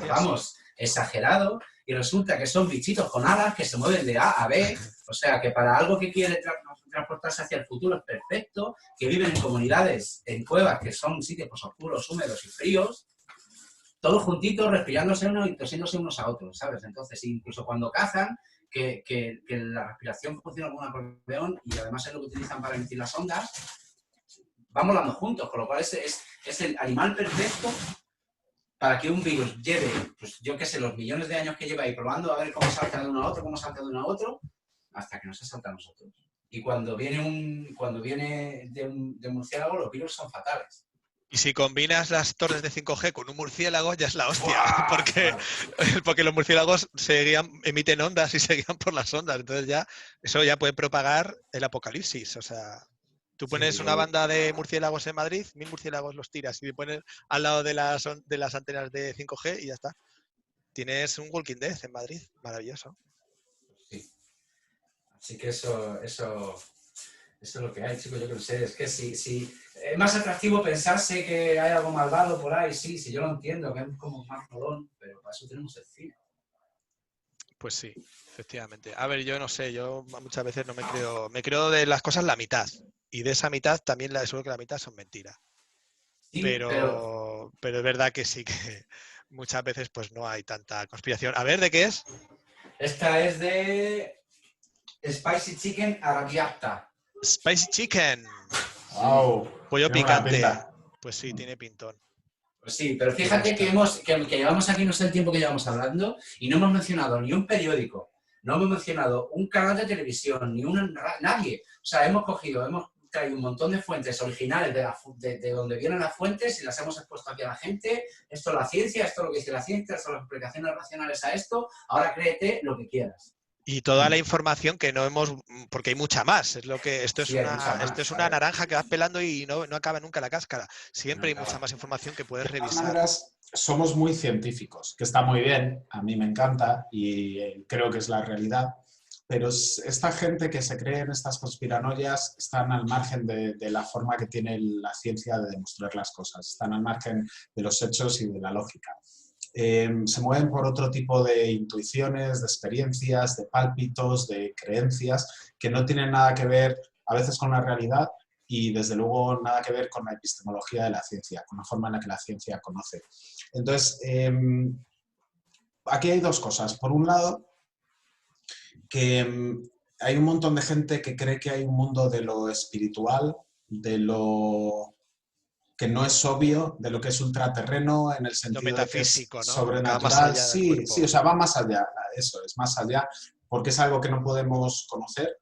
vamos, exagerado, y resulta que son bichitos con alas que se mueven de A a B, o sea, que para algo que quiere transportarse hacia el futuro es perfecto, que viven en comunidades, en cuevas, que son sitios pues, oscuros, húmedos y fríos, todos juntitos, respirándose unos y tosiéndose unos a otros, ¿sabes? Entonces, incluso cuando cazan, que la respiración funciona como un acordeón y además es lo que utilizan para emitir las ondas, van volando juntos, con lo cual es el animal perfecto para que un virus lleve, pues yo qué sé, los millones de años que lleva ahí probando a ver cómo salta de uno a otro, cómo salta de uno a otro, hasta que no se salta a nosotros. Y cuando viene de un murciélago, los virus son fatales. Y si combinas las torres de 5G con un murciélago, ya es la hostia, Claro. porque los murciélagos emiten ondas y se guían por las ondas. Entonces eso ya puede propagar el apocalipsis. O sea, tú pones una banda de murciélagos en Madrid, 1000 murciélagos los tiras y te pones al lado de las antenas de 5G y ya está. Tienes un Walking Dead en Madrid, maravilloso. Sí. Así que eso es lo que hay, chicos. Yo creo que sé. Es que si es más atractivo pensarse que hay algo malvado por ahí, sí, yo lo entiendo, que es como más molón, pero para eso tenemos el cine. Pues sí, efectivamente. A ver, yo no sé, yo muchas veces no me creo de las cosas la mitad. Y de esa mitad también seguro que la mitad son mentiras. Sí, Pero es verdad que sí que muchas veces pues no hay tanta conspiración. A ver, ¿de qué es? Esta es de Spicy Chicken Arrabbiata. Spicy Chicken. Wow, Pollo tiene buena picante. pinta. Pues sí, tiene pintón. Pues sí, pero fíjate que llevamos aquí, no sé el tiempo que llevamos hablando, y no hemos mencionado ni un periódico, no hemos mencionado un canal de televisión, nadie. O sea, hemos traído un montón de fuentes originales de donde vienen las fuentes y las hemos expuesto aquí a la gente. Esto es la ciencia, esto es lo que dice la ciencia, esto son las explicaciones racionales a esto. Ahora créete lo que quieras. Y toda la información que no hemos, porque hay mucha más. Esto Sí, hay mucha más, es una naranja que vas pelando y no acaba nunca la cáscara. Siempre hay mucha más información que puedes De todas revisar. maneras, somos muy científicos, que está muy bien, a mí me encanta y creo que es la realidad, pero esta gente que se cree en estas conspiranoias están al margen de la forma que tiene la ciencia de demostrar las cosas, están al margen de los hechos y de la lógica. Se mueven por otro tipo de intuiciones, de experiencias, de pálpitos, de creencias que no tienen nada que ver a veces con la realidad y desde luego nada que ver con la epistemología de la ciencia, con la forma en la que la ciencia conoce. Entonces, aquí hay dos cosas. Por un lado, que hay un montón de gente que cree que hay un mundo de lo espiritual, de lo que no es obvio, de lo que es ultraterreno en el sentido metafísico, de que es ¿no? Que va más sobrenatural. allá del Sí, cuerpo. sí, o sea, va más allá, eso es, más allá, porque es algo que no podemos conocer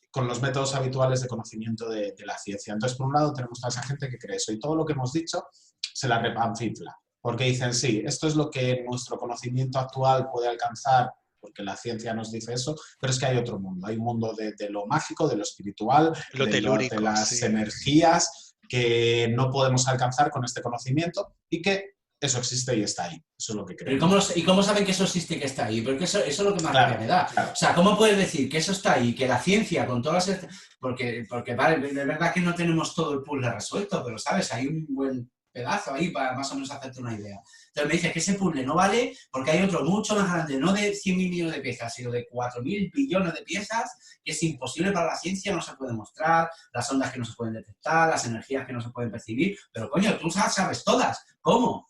con los métodos habituales de conocimiento de la ciencia. Entonces, por un lado, tenemos a esa gente que cree eso y todo lo que hemos dicho se la repanfifla, porque dicen, sí, esto es lo que nuestro conocimiento actual puede alcanzar, porque la ciencia nos dice eso, pero es que hay otro mundo, hay un mundo de lo mágico, de lo espiritual, Lo de telúrico, las sí. energías que no podemos alcanzar con este conocimiento y que eso existe y está ahí. Eso es lo que creo. ¿Y cómo saben que eso existe y que está ahí? Porque eso es lo que más rabia me da. Claro. O sea, ¿cómo puedes decir que eso está ahí, que la ciencia con todas las... Porque vale, de verdad que no tenemos todo el puzzle resuelto, pero ¿sabes? Hay un buen pedazo ahí para más o menos hacerte una idea. Entonces me dices que ese puzzle no vale porque hay otro mucho más grande, no de 100.000 millones de piezas, sino de 4.000 billones de piezas, que es imposible para la ciencia, no se puede mostrar, las ondas que no se pueden detectar, las energías que no se pueden percibir, pero coño, tú sabes todas. ¿Cómo?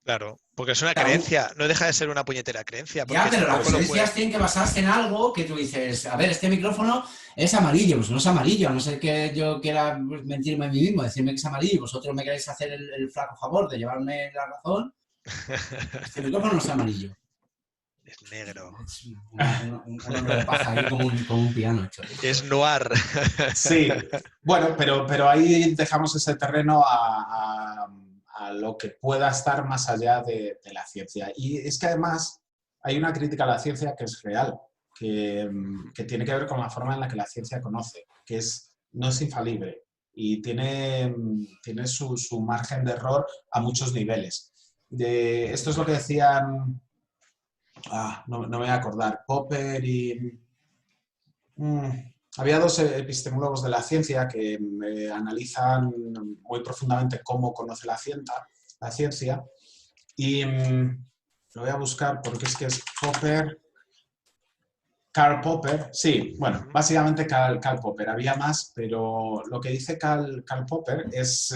Claro, porque es una creencia, no deja de ser una puñetera creencia. Ya, Porque pero las tampoco lo creencias puedes... tienen que basarse en algo que tú dices, a ver, este micrófono es amarillo, pues no es amarillo, a no ser que yo quiera mentirme a mí mismo, decirme que es amarillo y vosotros me queréis hacer el flaco favor de llevarme la razón, este micrófono no es amarillo. Es negro. Es un hombre de paja ahí como un piano hecho. Es noir. Sí, bueno, pero ahí dejamos ese terreno a lo que pueda estar más allá de la ciencia. Y es que además hay una crítica a la ciencia que es real, que tiene que ver con la forma en la que la ciencia conoce, que no es infalible y tiene su margen de error a muchos niveles. Esto es lo que decían, no me voy a acordar, Popper y... había dos epistemólogos de la ciencia que analizan muy profundamente cómo conoce la ciencia y lo voy a buscar porque es que es Popper. Karl Popper, sí, bueno, básicamente Karl Popper. Había más, pero lo que dice Karl Popper es,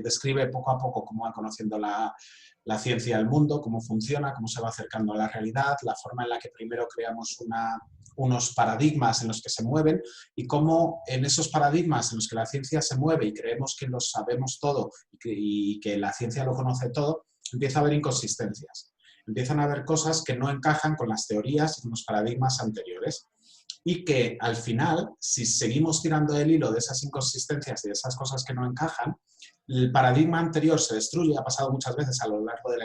describe poco a poco cómo va conociendo la ciencia del mundo, cómo funciona, cómo se va acercando a la realidad, la forma en la que primero creamos unos paradigmas en los que se mueven y cómo en esos paradigmas en los que la ciencia se mueve y creemos que lo sabemos todo y que la ciencia lo conoce todo, empieza a haber inconsistencias. Empiezan a haber cosas que no encajan con las teorías y con los paradigmas anteriores. Y que al final, si seguimos tirando del hilo de esas inconsistencias y de esas cosas que no encajan, el paradigma anterior se destruye, ha pasado muchas veces a lo largo de la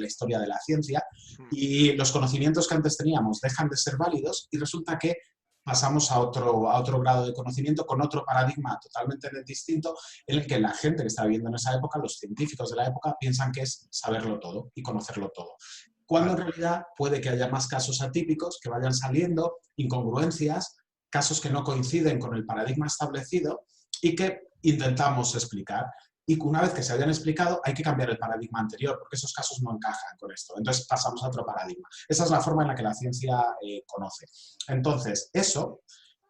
historia de la ciencia, y los conocimientos que antes teníamos dejan de ser válidos y resulta que pasamos a otro grado de conocimiento con otro paradigma totalmente distinto en el que la gente que está viviendo en esa época, los científicos de la época, piensan que es saberlo todo y conocerlo todo. Cuando en realidad puede que haya más casos atípicos que vayan saliendo, incongruencias, casos que no coinciden con el paradigma establecido y que intentamos explicar. Y una vez que se hayan explicado, hay que cambiar el paradigma anterior, porque esos casos no encajan con esto. Entonces pasamos a otro paradigma. Esa es la forma en la que la ciencia conoce. Entonces, eso,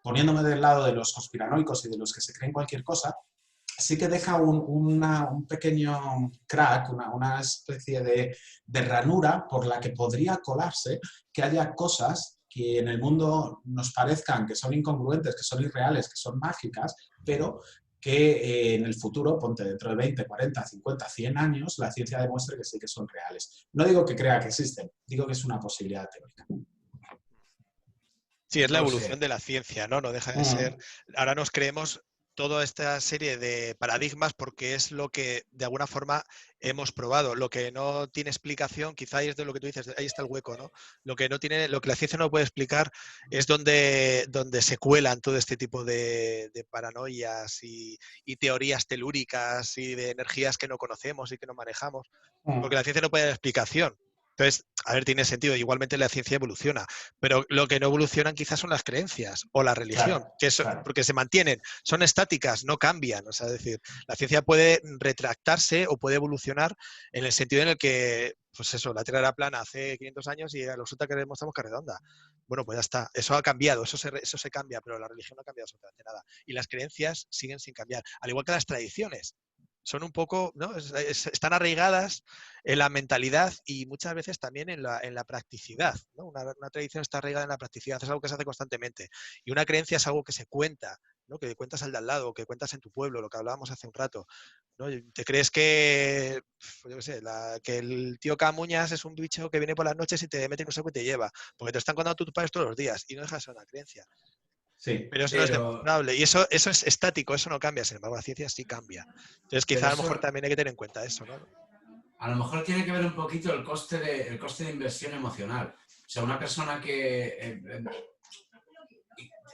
poniéndome del lado de los conspiranoicos y de los que se creen cualquier cosa, sí que deja un pequeño crack, una especie de ranura por la que podría colarse que haya cosas que en el mundo nos parezcan que son incongruentes, que son irreales, que son mágicas, pero que en el futuro, ponte dentro de 20, 40, 50, 100 años, la ciencia demuestre que sí que son reales. No digo que crea que existen, digo que es una posibilidad teórica. Sí, es la evolución de la ciencia, ¿no? No deja de ser. Mm. Ahora nos creemos toda esta serie de paradigmas porque es lo que de alguna forma hemos probado. Lo que no tiene explicación, quizá es de lo que tú dices, ahí está el hueco, ¿no? Lo que la ciencia no puede explicar es donde se cuelan todo este tipo de paranoias y teorías telúricas y de energías que no conocemos y que no manejamos. Porque la ciencia no puede dar explicación. Entonces, a ver, tiene sentido. Igualmente la ciencia evoluciona, pero lo que no evolucionan quizás son las creencias o la religión, Claro, que claro. porque se mantienen, son estáticas, no cambian. O sea, es decir, la ciencia puede retractarse o puede evolucionar en el sentido en el que, pues eso, la Tierra era plana hace 500 años y resulta que demostramos que es redonda. Bueno, pues ya está. Eso ha cambiado, eso se cambia, pero la religión no ha cambiado absolutamente nada. Y las creencias siguen sin cambiar, al igual que las tradiciones. Son un poco, ¿no? Están arraigadas en la mentalidad y muchas veces también en la practicidad, ¿no? Una tradición está arraigada en la practicidad, es algo que se hace constantemente. Y una creencia es algo que se cuenta, ¿no? Que cuentas al de al lado, que cuentas en tu pueblo, lo que hablábamos hace un rato, ¿no? ¿Te crees que, yo qué sé, que el tío Camuñas es un bicho que viene por las noches y te mete en un saco y te lleva? Porque te están contando tus padres todos los días y no deja de ser una creencia. Sí. Pero eso no es demostrable y eso es estático, eso no cambia, sin embargo la ciencia sí cambia. Entonces quizá a lo mejor también hay que tener en cuenta eso, ¿no? A lo mejor tiene que ver un poquito el coste de inversión emocional. O sea, una persona que...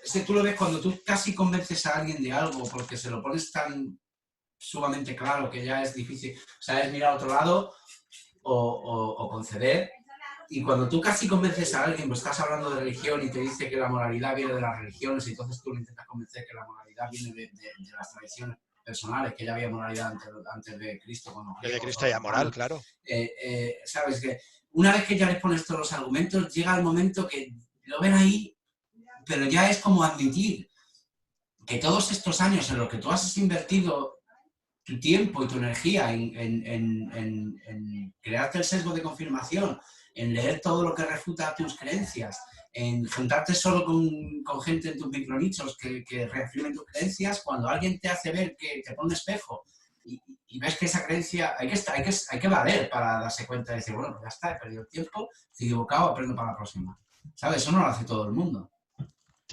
es que tú lo ves cuando tú casi convences a alguien de algo porque se lo pones tan sumamente claro que ya es difícil, o sea, es mirar a otro lado o conceder. Y cuando tú casi convences a alguien, pues estás hablando de religión y te dice que la moralidad viene de las religiones, y entonces tú le intentas convencer que la moralidad viene de las tradiciones personales, que ya había moralidad antes de Cristo. Desde Cristo hay moral, claro. Sabes que una vez que ya les pones todos los argumentos, llega el momento que lo ven ahí, pero ya es como admitir que todos estos años en los que tú has invertido tu tiempo y tu energía en crearte el sesgo de confirmación, en leer todo lo que refuta tus creencias, en juntarte solo con gente en tus micronichos que reafirmen tus creencias, cuando alguien te hace ver que te pone un espejo y ves que esa creencia hay que valer para darse cuenta y decir, bueno, pues ya está, he perdido el tiempo, estoy equivocado, aprendo para la próxima. ¿Sabes? Eso no lo hace todo el mundo. Sí,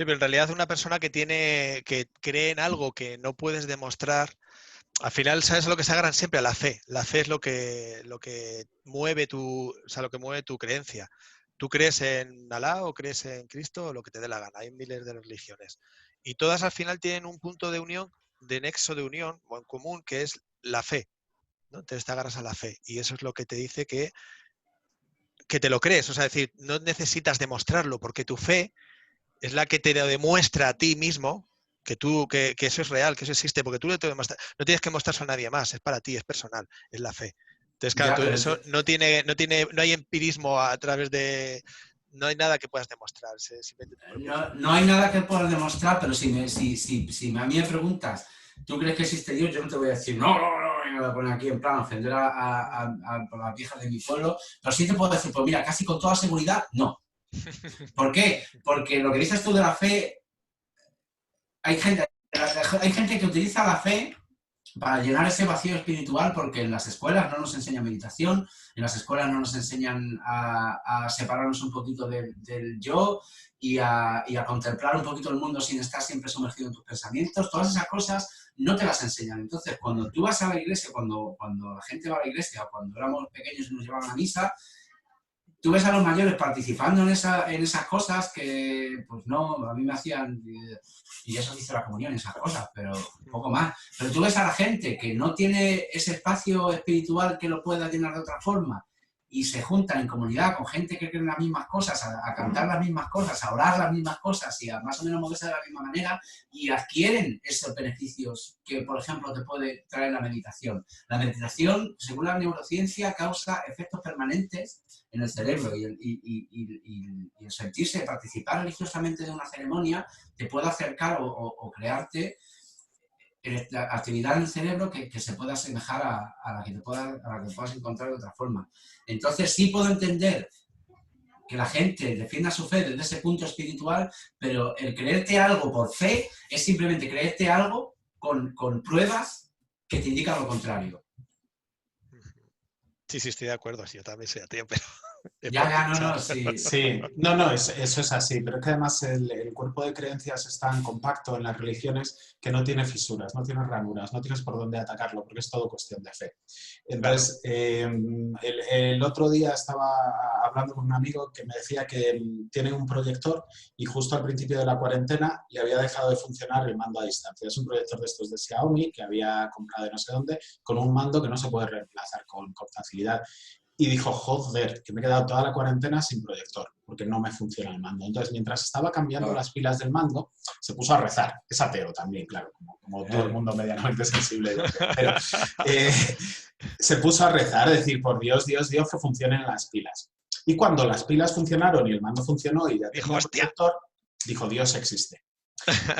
pero en realidad una persona que cree en algo que no puedes demostrar, al final, ¿sabes lo que se agarran siempre? A la fe. La fe es lo que mueve lo que mueve tu creencia. Tú crees en Alá o crees en Cristo o lo que te dé la gana. Hay miles de religiones. Y todas al final tienen un punto de unión, de nexo de unión o en común, que es la fe, ¿no? Entonces te agarras a la fe. Y eso es lo que te dice que te lo crees. O sea, es decir, no necesitas demostrarlo porque tu fe es la que te lo demuestra a ti mismo que eso es real, que eso existe, porque tú no tienes que mostrarse a nadie más, es para ti, es personal, es la fe. Entonces, claro, Ya, eso no hay empirismo a través de no hay nada que puedas demostrar. No hay nada que puedas demostrar, pero si a mí me preguntas, ¿tú crees que existe Dios? Yo no te voy a decir, no, y me voy a poner aquí en plan ofender a las viejas de mi pueblo, pero sí te puedo decir, pues mira, casi con toda seguridad, no. ¿Por qué? Porque lo que dices tú de la fe, hay gente que utiliza la fe para llenar ese vacío espiritual, porque en las escuelas no nos enseñan meditación, en las escuelas no nos enseñan a separarnos un poquito del yo y a contemplar un poquito el mundo sin estar siempre sumergido en tus pensamientos. Todas esas cosas no te las enseñan. Entonces, cuando tú vas a la iglesia, cuando la gente va a la iglesia, o cuando éramos pequeños y nos llevaban a misa, tú ves a los mayores participando en esas cosas que, pues no, a mí me hacían, y eso se hizo la comunión, esas cosas, pero un poco más. Pero tú ves a la gente que no tiene ese espacio espiritual que lo pueda llenar de otra forma y se juntan en comunidad con gente que cree en las mismas cosas, a cantar las mismas cosas, a orar las mismas cosas y a más o menos moverse de la misma manera, y adquieren esos beneficios que, por ejemplo, te puede traer la meditación. La meditación, según la neurociencia, causa efectos permanentes en el cerebro, y el sentirse, participar religiosamente de una ceremonia te puede acercar o crearte la actividad en el cerebro que se pueda asemejar a la que puedas encontrar de otra forma. Entonces sí puedo entender que la gente defienda su fe desde ese punto espiritual, pero el creerte algo por fe es simplemente creerte algo con pruebas que te indican lo contrario. Sí, estoy de acuerdo, sí, yo también soy ateo, pero... Sí. Sí, eso es así, pero es que además el cuerpo de creencias es tan compacto en las religiones que no tiene fisuras, no tiene ranuras, no tienes por dónde atacarlo, porque es todo cuestión de fe. Entonces, el otro día estaba hablando con un amigo que me decía que tiene un proyector y justo al principio de la cuarentena le había dejado de funcionar el mando a distancia. Es un proyector de estos de Xiaomi que había comprado de no sé dónde, con un mando que no se puede reemplazar con facilidad. Y dijo, joder, que me he quedado toda la cuarentena sin proyector, porque no me funciona el mando. Entonces, mientras estaba cambiando las pilas del mando, se puso a rezar. Es ateo también, claro, como todo el mundo medianamente sensible. Pero se puso a rezar, decir, por Dios, Dios, Dios, que funcionen las pilas. Y cuando las pilas funcionaron y el mando funcionó y ya tenía el proyector, dijo, Dios existe.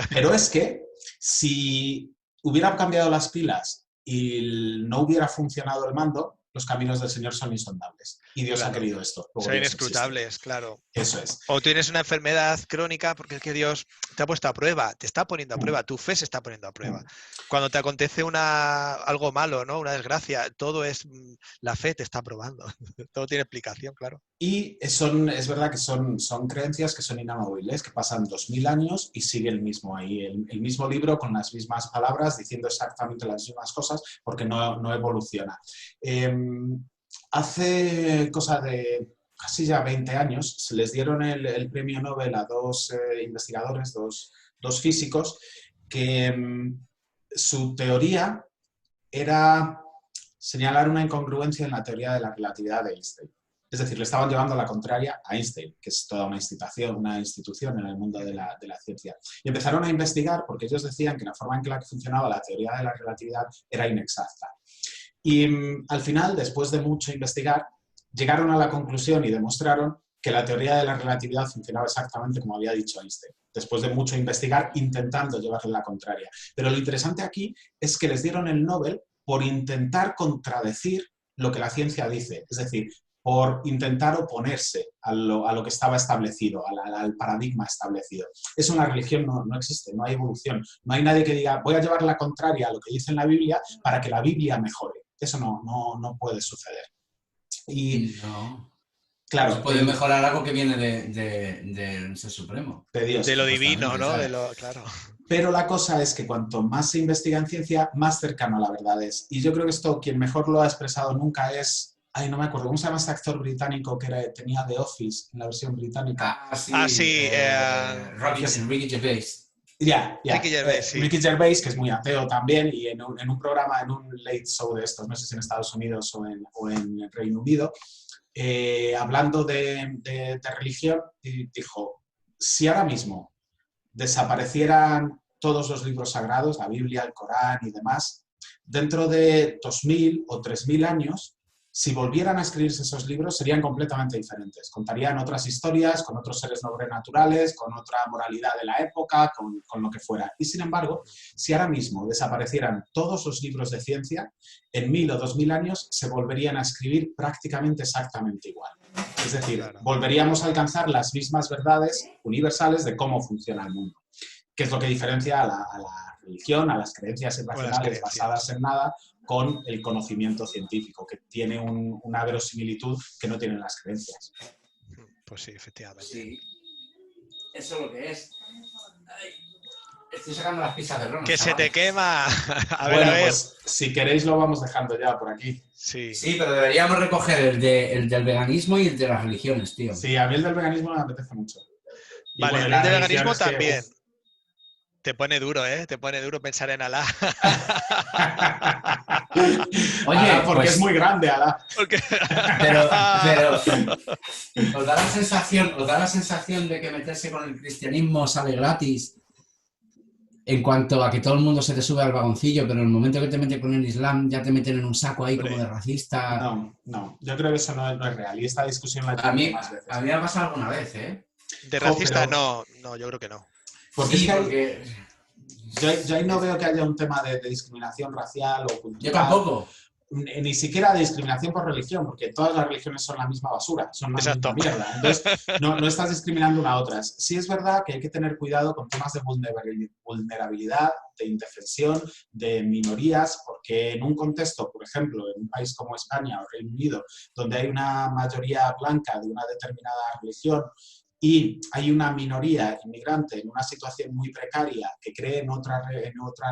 Pero es que si hubiera cambiado las pilas y no hubiera funcionado el mando, los caminos del Señor son insondables. Y Dios ha querido esto. Son inescrutables, claro. Eso es. O tienes una enfermedad crónica porque es que Dios te ha puesto a prueba, te está poniendo a prueba, tu fe se está poniendo a prueba. Cuando te acontece algo malo, ¿no? Una desgracia, todo es la fe te está probando. Todo tiene explicación, claro. Y es verdad que son creencias que son inamovibles, que pasan 2000 años y sigue el mismo ahí, el mismo libro con las mismas palabras, diciendo exactamente las mismas cosas, porque no evoluciona. Hace cosa de casi ya 20 años se les dieron el premio Nobel a dos investigadores, dos físicos, que su teoría era señalar una incongruencia en la teoría de la relatividad de Einstein. Es decir, le estaban llevando a la contraria a Einstein, que es toda una institución en el mundo de la ciencia. Y empezaron a investigar porque ellos decían que la forma en la que funcionaba la teoría de la relatividad era inexacta. Y al final, después de mucho investigar, llegaron a la conclusión y demostraron que la teoría de la relatividad funcionaba exactamente como había dicho Einstein, después de mucho investigar, intentando llevarle la contraria. Pero lo interesante aquí es que les dieron el Nobel por intentar contradecir lo que la ciencia dice, es decir, por intentar oponerse a lo que estaba establecido, al paradigma establecido. Eso en la religión no existe, no hay evolución. No hay nadie que diga, voy a llevar la contraria a lo que dice en la Biblia para que la Biblia mejore. Eso no puede suceder. Y no. claro, se puede mejorar algo que viene del Ser Supremo. De Dios. De lo divino, ¿no? Claro. Pero la cosa es que cuanto más se investiga en ciencia, más cercano a la verdad es. Y yo creo que esto, quien mejor lo ha expresado nunca es... Ay, no me acuerdo. ¿Cómo se llama este actor británico que tenía The Office en la versión británica? Sí. Ricky Gervais. Ricky Gervais, sí. Ricky Gervais, que es muy ateo también, y en un programa, en un late show de estos, no sé si en Estados Unidos o en el Reino Unido, hablando de religión, dijo, si ahora mismo desaparecieran todos los libros sagrados, la Biblia, el Corán y demás, dentro de 2000 o 3000 años si volvieran a escribirse esos libros, serían completamente diferentes. Contarían otras historias, con otros seres sobrenaturales, con otra moralidad de la época, con lo que fuera. Y sin embargo, si ahora mismo desaparecieran todos los libros de ciencia, en 1000 o 2000 años se volverían a escribir prácticamente exactamente igual. Es decir, volveríamos a alcanzar las mismas verdades universales de cómo funciona el mundo. ¿Qué es lo que diferencia a la religión, a las creencias irracionales basadas en nada, con el conocimiento científico, que tiene una verosimilitud que no tienen las creencias? Pues sí, efectivamente. Sí, eso es lo que es. Ay, estoy sacando las pizzas de ron. ¡Que se te quema! A Bueno, ver. Pues si queréis lo vamos dejando ya por aquí. Sí, pero deberíamos recoger el del veganismo y el de las religiones, tío. Sí, a mí el del veganismo me apetece mucho. Y vale, bueno, el del veganismo religiones también. Te pone duro, ¿eh? Te pone duro pensar en Alá. Oye, Alá, porque pues, es muy grande, Alá. Pero ¿os da la sensación de que meterse con el cristianismo sale gratis en cuanto a que todo el mundo se te sube al vagoncillo, pero en el momento que te metes con el Islam ya te meten en un saco ahí como de racista? No. Yo creo que eso no es real. Y esta discusión la he tenido más veces. A mí me ha pasado alguna vez, ¿eh? De racista no, yo creo que no. Porque sí, porque yo ahí no veo que haya un tema de discriminación racial o cultural. Yo tampoco. Ni siquiera de discriminación por religión, porque todas las religiones son la misma basura, son la misma mierda. Entonces, no estás discriminando una a otras. Sí es verdad que hay que tener cuidado con temas de vulnerabilidad, de indefensión, de minorías, porque en un contexto, por ejemplo, en un país como España o Reino Unido, donde hay una mayoría blanca de una determinada religión, y hay una minoría inmigrante en una situación muy precaria que cree en otra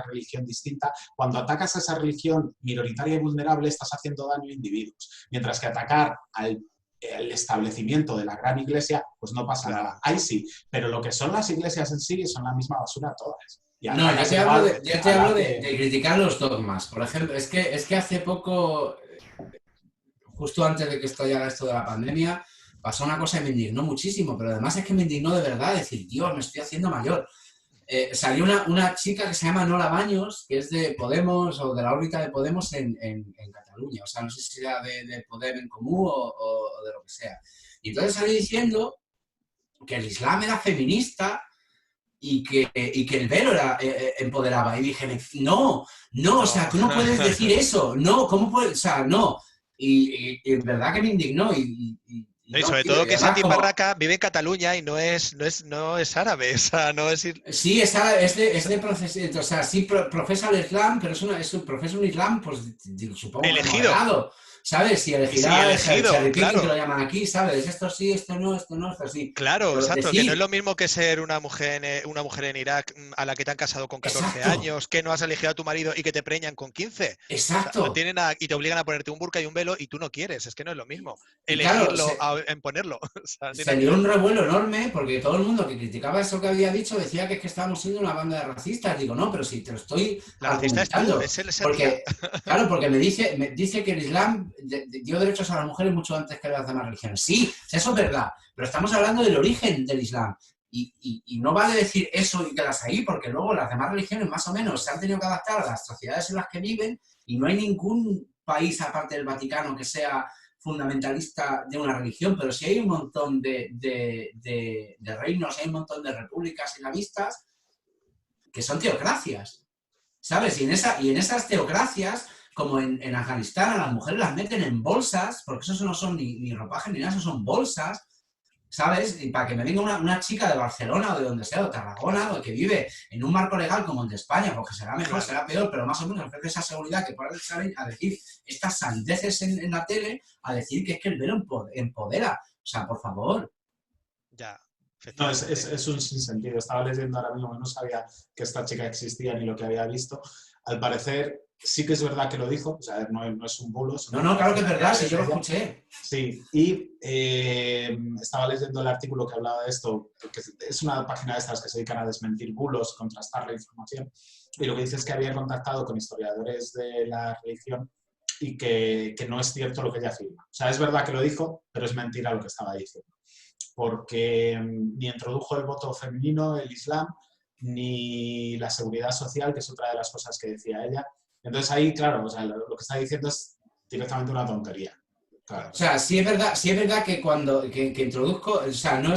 religión distinta, cuando atacas a esa religión minoritaria y vulnerable estás haciendo daño a individuos. Mientras que atacar al establecimiento de la gran iglesia, pues no pasa nada. Ahí sí, pero lo que son las iglesias en sí son la misma basura todas. No, yo te hablo de criticar los dogmas. Por ejemplo, es que hace poco, justo antes de que estallara esto de la pandemia, pasó una cosa y me indignó muchísimo, pero además es que me indignó de verdad, decir, Dios, me estoy haciendo mayor. Salió una chica que se llama Nola Baños, que es de Podemos o de la órbita de Podemos en Cataluña. O sea, no sé si era de Podem en Comú o de lo que sea. Y entonces salió diciendo que el Islam era feminista y que el velo empoderaba. Y dije, no, o sea, tú no puedes decir eso. No, ¿cómo puedes? O sea, no. Y en verdad que me indignó y sobre todo que Santi Barraca vive en Cataluña y no es árabe, o sea, no es... Sí, es de profesión, o sea, sí profesa el Islam, pero profesa un Islam, pues supongo elegido. Moderado, ¿sabes? Y elegirá elegido, claro. Que lo llaman aquí, ¿sabes? Esto sí, esto no, esto sí. Claro, pero exacto, que no es lo mismo que ser una mujer en Irak a la que te han casado con 14 años, que no has elegido a tu marido y que te preñan con 15. Exacto. O sea, y te obligan a ponerte un burka y un velo y tú no quieres, es que no es lo mismo. Elegirlo en ponerlo. O sea, salió un revuelo enorme porque todo el mundo que criticaba eso que había dicho decía que estábamos siendo una banda de racistas. Digo, no, pero si te lo estoy argumentando. Porque me dice que el Islam dio derechos a las mujeres mucho antes que las demás religiones. Sí, eso es verdad, pero estamos hablando del origen del Islam. Y no vale decir eso y quedas ahí, porque luego las demás religiones más o menos se han tenido que adaptar a las sociedades en las que viven y no hay ningún país aparte del Vaticano que sea fundamentalista de una religión, pero sí hay un montón de reinos, hay un montón de repúblicas islamistas que son teocracias, ¿sabes? Y en esas teocracias, como en Afganistán, a las mujeres las meten en bolsas, porque eso no son ni ropaje ni nada, eso son bolsas, ¿sabes? Y para que me venga una chica de Barcelona o de donde sea, o de Tarragona, o que vive en un marco legal como el de España, porque será mejor, será peor, pero más o menos ofrece esa seguridad que puedan salir a decir estas sandeces en la tele, a decir que es que el velo empodera. O sea, por favor. Ya. No, es un sinsentido. Estaba leyendo ahora mismo, no sabía que esta chica existía ni lo que había visto. Al parecer, sí que es verdad que lo dijo, o sea, no es un bulo. No, claro que es verdad, sí, yo lo escuché. Sí, y estaba leyendo el artículo que hablaba de esto, que es una página de estas que se dedican a desmentir bulos, contrastar la información, y lo que dice es que había contactado con historiadores de la religión y que no es cierto lo que ella afirma. O sea, es verdad que lo dijo, pero es mentira lo que estaba diciendo. Porque ni introdujo el voto femenino, el Islam, ni la seguridad social, que es otra de las cosas que decía ella. Entonces ahí, claro, o sea, lo que está diciendo es directamente una tontería. Claro. O sea, sí es verdad que cuando que introduzco, o sea, no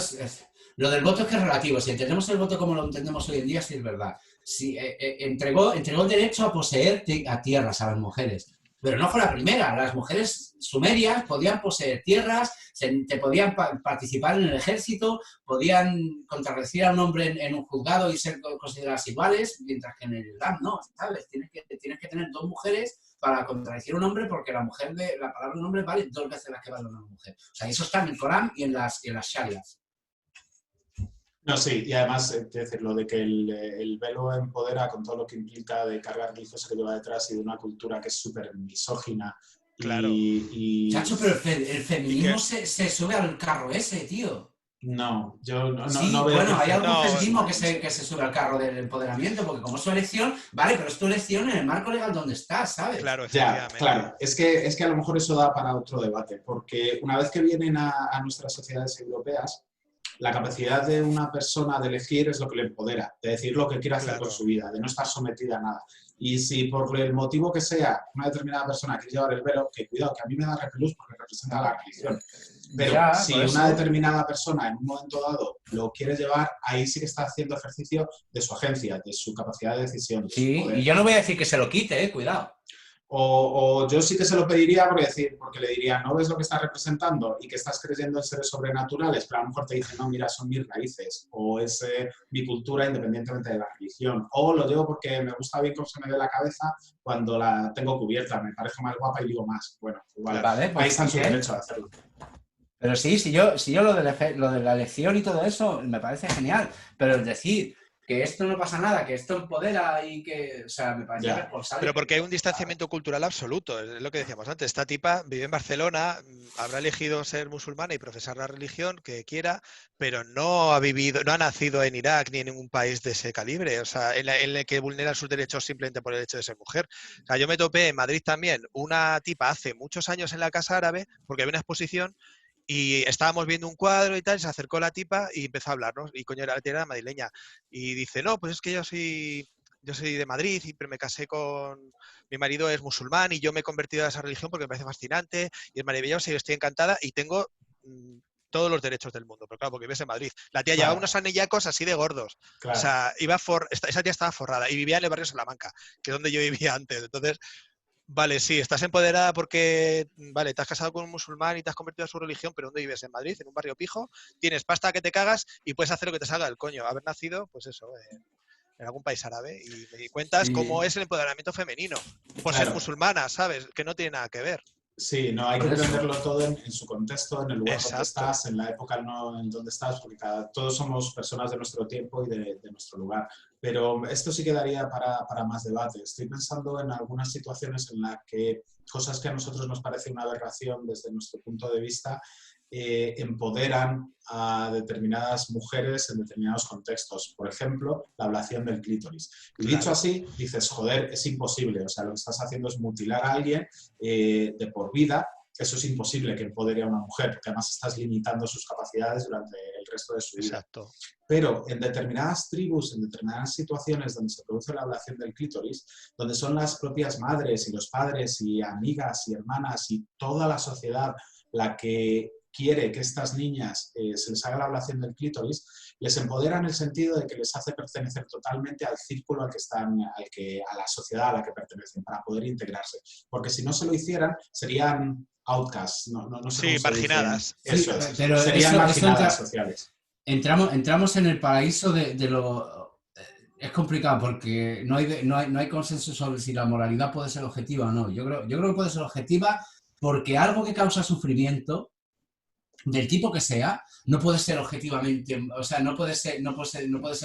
lo del voto es que es relativo. Si entendemos el voto como lo entendemos hoy en día, sí es verdad. Sí, entregó el derecho a poseer a tierras a las mujeres. Pero no fue la primera. Las mujeres sumerias podían poseer tierras, te podían participar en el ejército, podían contradecir a un hombre en un juzgado y ser consideradas iguales, mientras que en el Islam no, ¿sabes? Tienes que tener 2 mujeres para contradecir a un hombre, porque la palabra de un hombre vale 2 veces las que vale una mujer. O sea, eso está en el Corán y en las sharias. No, sí, y además, es decir, lo de que el velo empodera con todo lo que implica de carga religiosa que lleva detrás y de una cultura que es súper misógina. Claro. Chacho, pero el feminismo se sube al carro ese, tío. No, yo no, sí, no veo. Bueno, hay algún no, feminismo que se sube al carro del empoderamiento, porque como es su elección, vale, pero es tu elección en el marco legal donde estás, ¿sabes? Claro, Ya, efectivamente. claro. Es que a lo mejor eso da para otro debate, porque una vez que vienen a nuestras sociedades europeas, la capacidad de una persona de elegir es lo que le empodera, de decir lo que quiere hacer Claro. con su vida, de no estar sometida a nada. Y si por el motivo que sea una determinada persona quiere llevar el velo, que cuidado, que a mí me da repelús porque representa la religión. Pero Ya, si por eso. una determinada persona en un momento dado lo quiere llevar, ahí sí que está haciendo ejercicio de su agencia, de su capacidad de decisión. De Sí, su poder. y yo no voy a decir que se lo quite, cuidado. O yo sí que se lo pediría porque le diría, ¿no ves lo que estás representando y que estás creyendo en seres sobrenaturales? Pero a lo mejor te dicen, no, mira, son mis raíces, o es mi cultura independientemente de la religión. O lo llevo porque me gusta bien cómo se me ve la cabeza cuando la tengo cubierta, me parece más guapa y digo más. Bueno, igual, Vale, pues, ahí está en su derecho a hacerlo. Pero sí, si yo lo de la elección y todo eso me parece genial, pero es decir que esto no pasa nada, que esto empodera y que, o sea, me parece responsable. Pero porque hay un distanciamiento cultural absoluto, es lo que decíamos antes. Esta tipa vive en Barcelona, habrá elegido ser musulmana y profesar la religión que quiera, pero no ha nacido en Irak ni en ningún país de ese calibre, o sea, en el que vulnera sus derechos simplemente por el hecho de ser mujer. O sea, yo me topé en Madrid también una tipa hace muchos años en la Casa Árabe, porque había una exposición. Y estábamos viendo un cuadro y tal, se acercó la tipa y empezó a hablarnos. Y coño, era madrileña. Y dice, no, pues es que yo soy de Madrid, pero me casé con... Mi marido es musulmán y yo me he convertido a esa religión porque me parece fascinante y es maravilloso y estoy encantada y tengo todos los derechos del mundo. Pero claro, porque vives en Madrid. La tía llevaba unos anillacos así de gordos. Claro. O sea, esa tía estaba forrada y vivía en el barrio Salamanca, que es donde yo vivía antes. Entonces... Vale, sí, estás empoderada porque, vale, te has casado con un musulmán y te has convertido a su religión, pero ¿dónde vives? En Madrid, en un barrio pijo, tienes pasta que te cagas y puedes hacer lo que te salga del coño. Haber nacido, pues eso, en algún país árabe y me cuentas cómo es el empoderamiento femenino por ser musulmana, ¿sabes? Que no tiene nada que ver. Sí, no, hay que entenderlo todo en su contexto, en el lugar donde estás, en la época en donde estás, porque todos somos personas de nuestro tiempo y de nuestro lugar. Pero esto sí quedaría para más debate. Estoy pensando en algunas situaciones en las que cosas que a nosotros nos parece una aberración desde nuestro punto de vista empoderan a determinadas mujeres en determinados contextos. Por ejemplo, la ablación del clítoris. Y dicho así, dices, joder, es imposible. O sea, lo que estás haciendo es mutilar a alguien de por vida. Eso es imposible que empodere a una mujer, porque además estás limitando sus capacidades durante el resto de su vida. Exacto. Pero en determinadas tribus, en determinadas situaciones donde se produce la ablación del clítoris, donde son las propias madres y los padres y amigas y hermanas y toda la sociedad la que quiere que estas niñas se les haga la ablación del clítoris, les empodera en el sentido de que les hace pertenecer totalmente al círculo al que están, a la sociedad a la que pertenecen, para poder integrarse. Porque si no se lo hicieran, serían outcasts, no sé cómo se marginadas. Eso es, pero serían marginadas sociales. Entramos en el paraíso de lo... Es complicado porque no hay consenso sobre si la moralidad puede ser objetiva o no. Yo creo que puede ser objetiva porque algo que causa sufrimiento, del tipo que sea, no puede ser objetivamente, o sea, no puede ser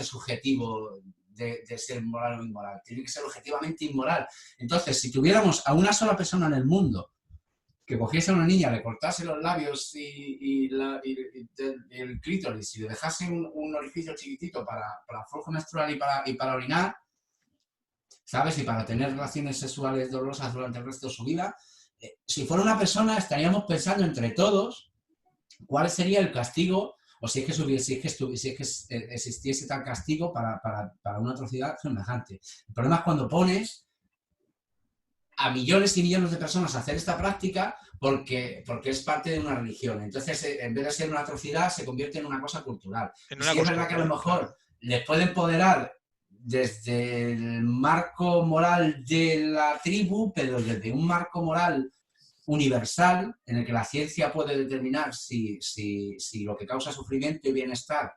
subjetivo de ser moral o inmoral. Tiene que ser objetivamente inmoral. Entonces, si tuviéramos a una sola persona en el mundo que cogiese a una niña, le cortase los labios y el clítoris y le dejase un orificio chiquitito para flujo menstrual y para orinar, ¿sabes? Y para tener relaciones sexuales dolorosas durante el resto de su vida, si fuera una persona estaríamos pensando entre todos cuál sería el castigo, o si es que existiese tal castigo para una atrocidad semejante. El problema es cuando pones a millones y millones de personas a hacer esta práctica porque es parte de una religión. Entonces, en vez de ser una atrocidad, se convierte en una cosa cultural. En Y una sí es verdad que a lo mejor claro, les puede empoderar desde el marco moral de la tribu, pero desde un marco moral universal en el que la ciencia puede determinar si lo que causa sufrimiento y bienestar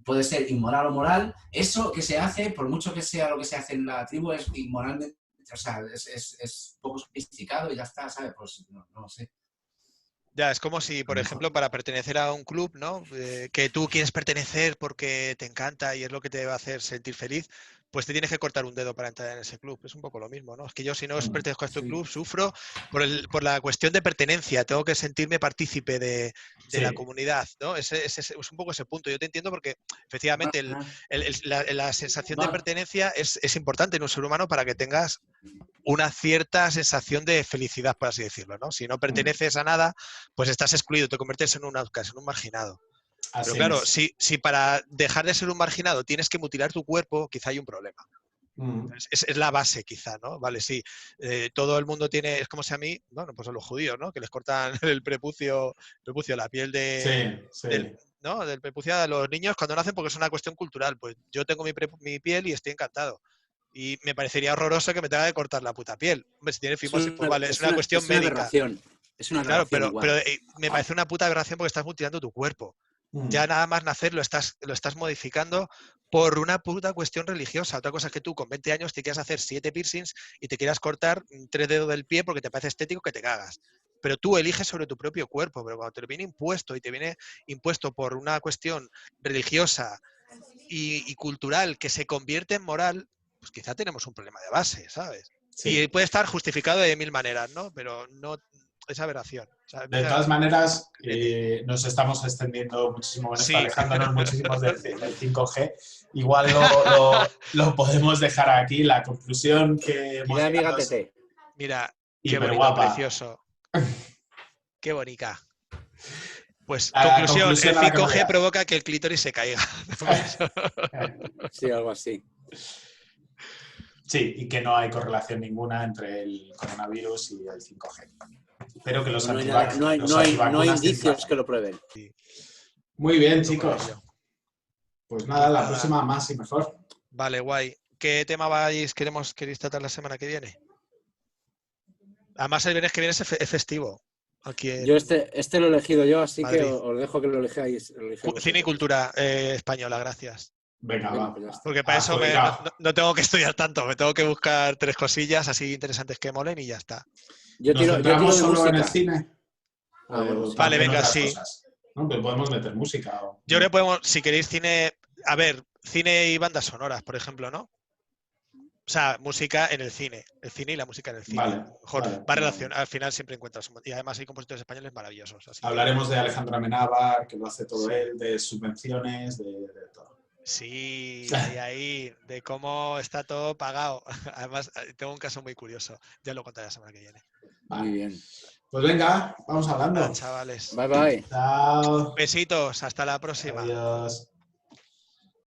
puede ser inmoral o moral. Eso que se hace, por mucho que sea lo que se hace en la tribu, es inmoralmente, o sea, es poco sofisticado y ya está, ¿sabes? Pues no sé. Ya, es como si, A por lo ejemplo, mejor. para pertenecer a un club, ¿no? Que tú quieres pertenecer porque te encanta y es lo que te va a hacer sentir feliz, pues te tienes que cortar un dedo para entrar en ese club. Es un poco lo mismo, ¿no? Es que yo si no pertenezco a este Sí. club, sufro por la cuestión de pertenencia, tengo que sentirme partícipe de la Sí, comunidad, ¿no? Es un poco ese punto. Yo te entiendo porque efectivamente la sensación de pertenencia es importante en un ser humano para que tengas una cierta sensación de felicidad, por así decirlo, ¿no? Si no perteneces a nada, pues estás excluido, te conviertes en un outcast, en un marginado. Pero así claro, es. si para dejar de ser un marginado tienes que mutilar tu cuerpo, quizá hay un problema. Mm. Es la base, quizá, ¿no? Vale, sí, todo el mundo tiene, es como si a mí, bueno, pues a los judíos, ¿no? Que les cortan el prepucio la piel Sí, del, sí. ¿no? Del prepucio a los niños cuando nacen porque es una cuestión cultural. Pues yo tengo mi piel y estoy encantado. Y me parecería horroroso que me tenga que cortar la puta piel. Hombre, si tiene fimosis, pues vale, es una cuestión Es una médica. aberración. Es una Claro, aberración pero igual. me parece una puta aberración porque estás mutilando tu cuerpo. Mm. Ya nada más nacer lo estás modificando por una puta cuestión religiosa. Otra cosa es que tú con 20 años te quieras hacer 7 piercings y te quieras cortar 3 dedos del pie porque te parece estético que te cagas. Pero tú eliges sobre tu propio cuerpo, pero cuando te viene impuesto y te viene impuesto por una cuestión religiosa y cultural que se convierte en moral, pues quizá tenemos un problema de base, ¿sabes? Y Sí. puede estar justificado de mil maneras, ¿no? Pero no es aberración. O sea, De todas maneras, ética. nos estamos extendiendo muchísimo en esto, Sí. alejándonos muchísimo del 5G. Igual lo podemos dejar aquí. La conclusión que hemos Mira mi llegado es gatete. Mira, qué hiper bonito, guapa. precioso. Qué bonita. Pues La conclusión, el conclusión a la que hemos 5G llegado. provoca que el clítoris se caiga. Por eso. Sí, algo así. Sí, y que no hay correlación ninguna entre el coronavirus y el 5G. Pero que los, No hay, nada, los no hay antivacunas tienen indicios razón. que lo prueben. Sí, Muy bien, yo por chicos. ello. Pues nada, Pues la nada. próxima más y mejor. Vale, guay. ¿Qué tema queréis tratar la semana que viene? Además, el viernes que viene es festivo. Aquí Yo en este lo he elegido yo, así que Madrid. os dejo que lo elijáis Cine y vosotros. cultura española, gracias. Venga, Venga, va. pues ya está. Porque para eso Adjudicado. no tengo que estudiar tanto, me tengo que buscar 3 cosillas así interesantes que molen y ya está. ¿Nos Yo tiro centramos de solo en el música. cine? Ah, bueno, ¿O sí. Vale, también venga, otras sí. cosas? ¿No? Pero podemos meter música. Yo creo que podemos, si queréis cine, a ver, cine y bandas sonoras, por ejemplo, ¿no? O sea, música en el cine y la música en el cine. Vale, Mejor, vale. va relación, al final siempre encuentras. Y además hay compositores españoles maravillosos. Así que Hablaremos de Alejandro Amenábar, que lo hace todo sí. él, de subvenciones, de todo. Sí, ahí, de cómo está todo pagado. Además, tengo un caso muy curioso. Ya lo contaré la semana que viene. Vale. Muy bien. Pues venga, vamos Nada, hablando. chavales. Bye, bye. Chao. Besitos, hasta la próxima. Adiós.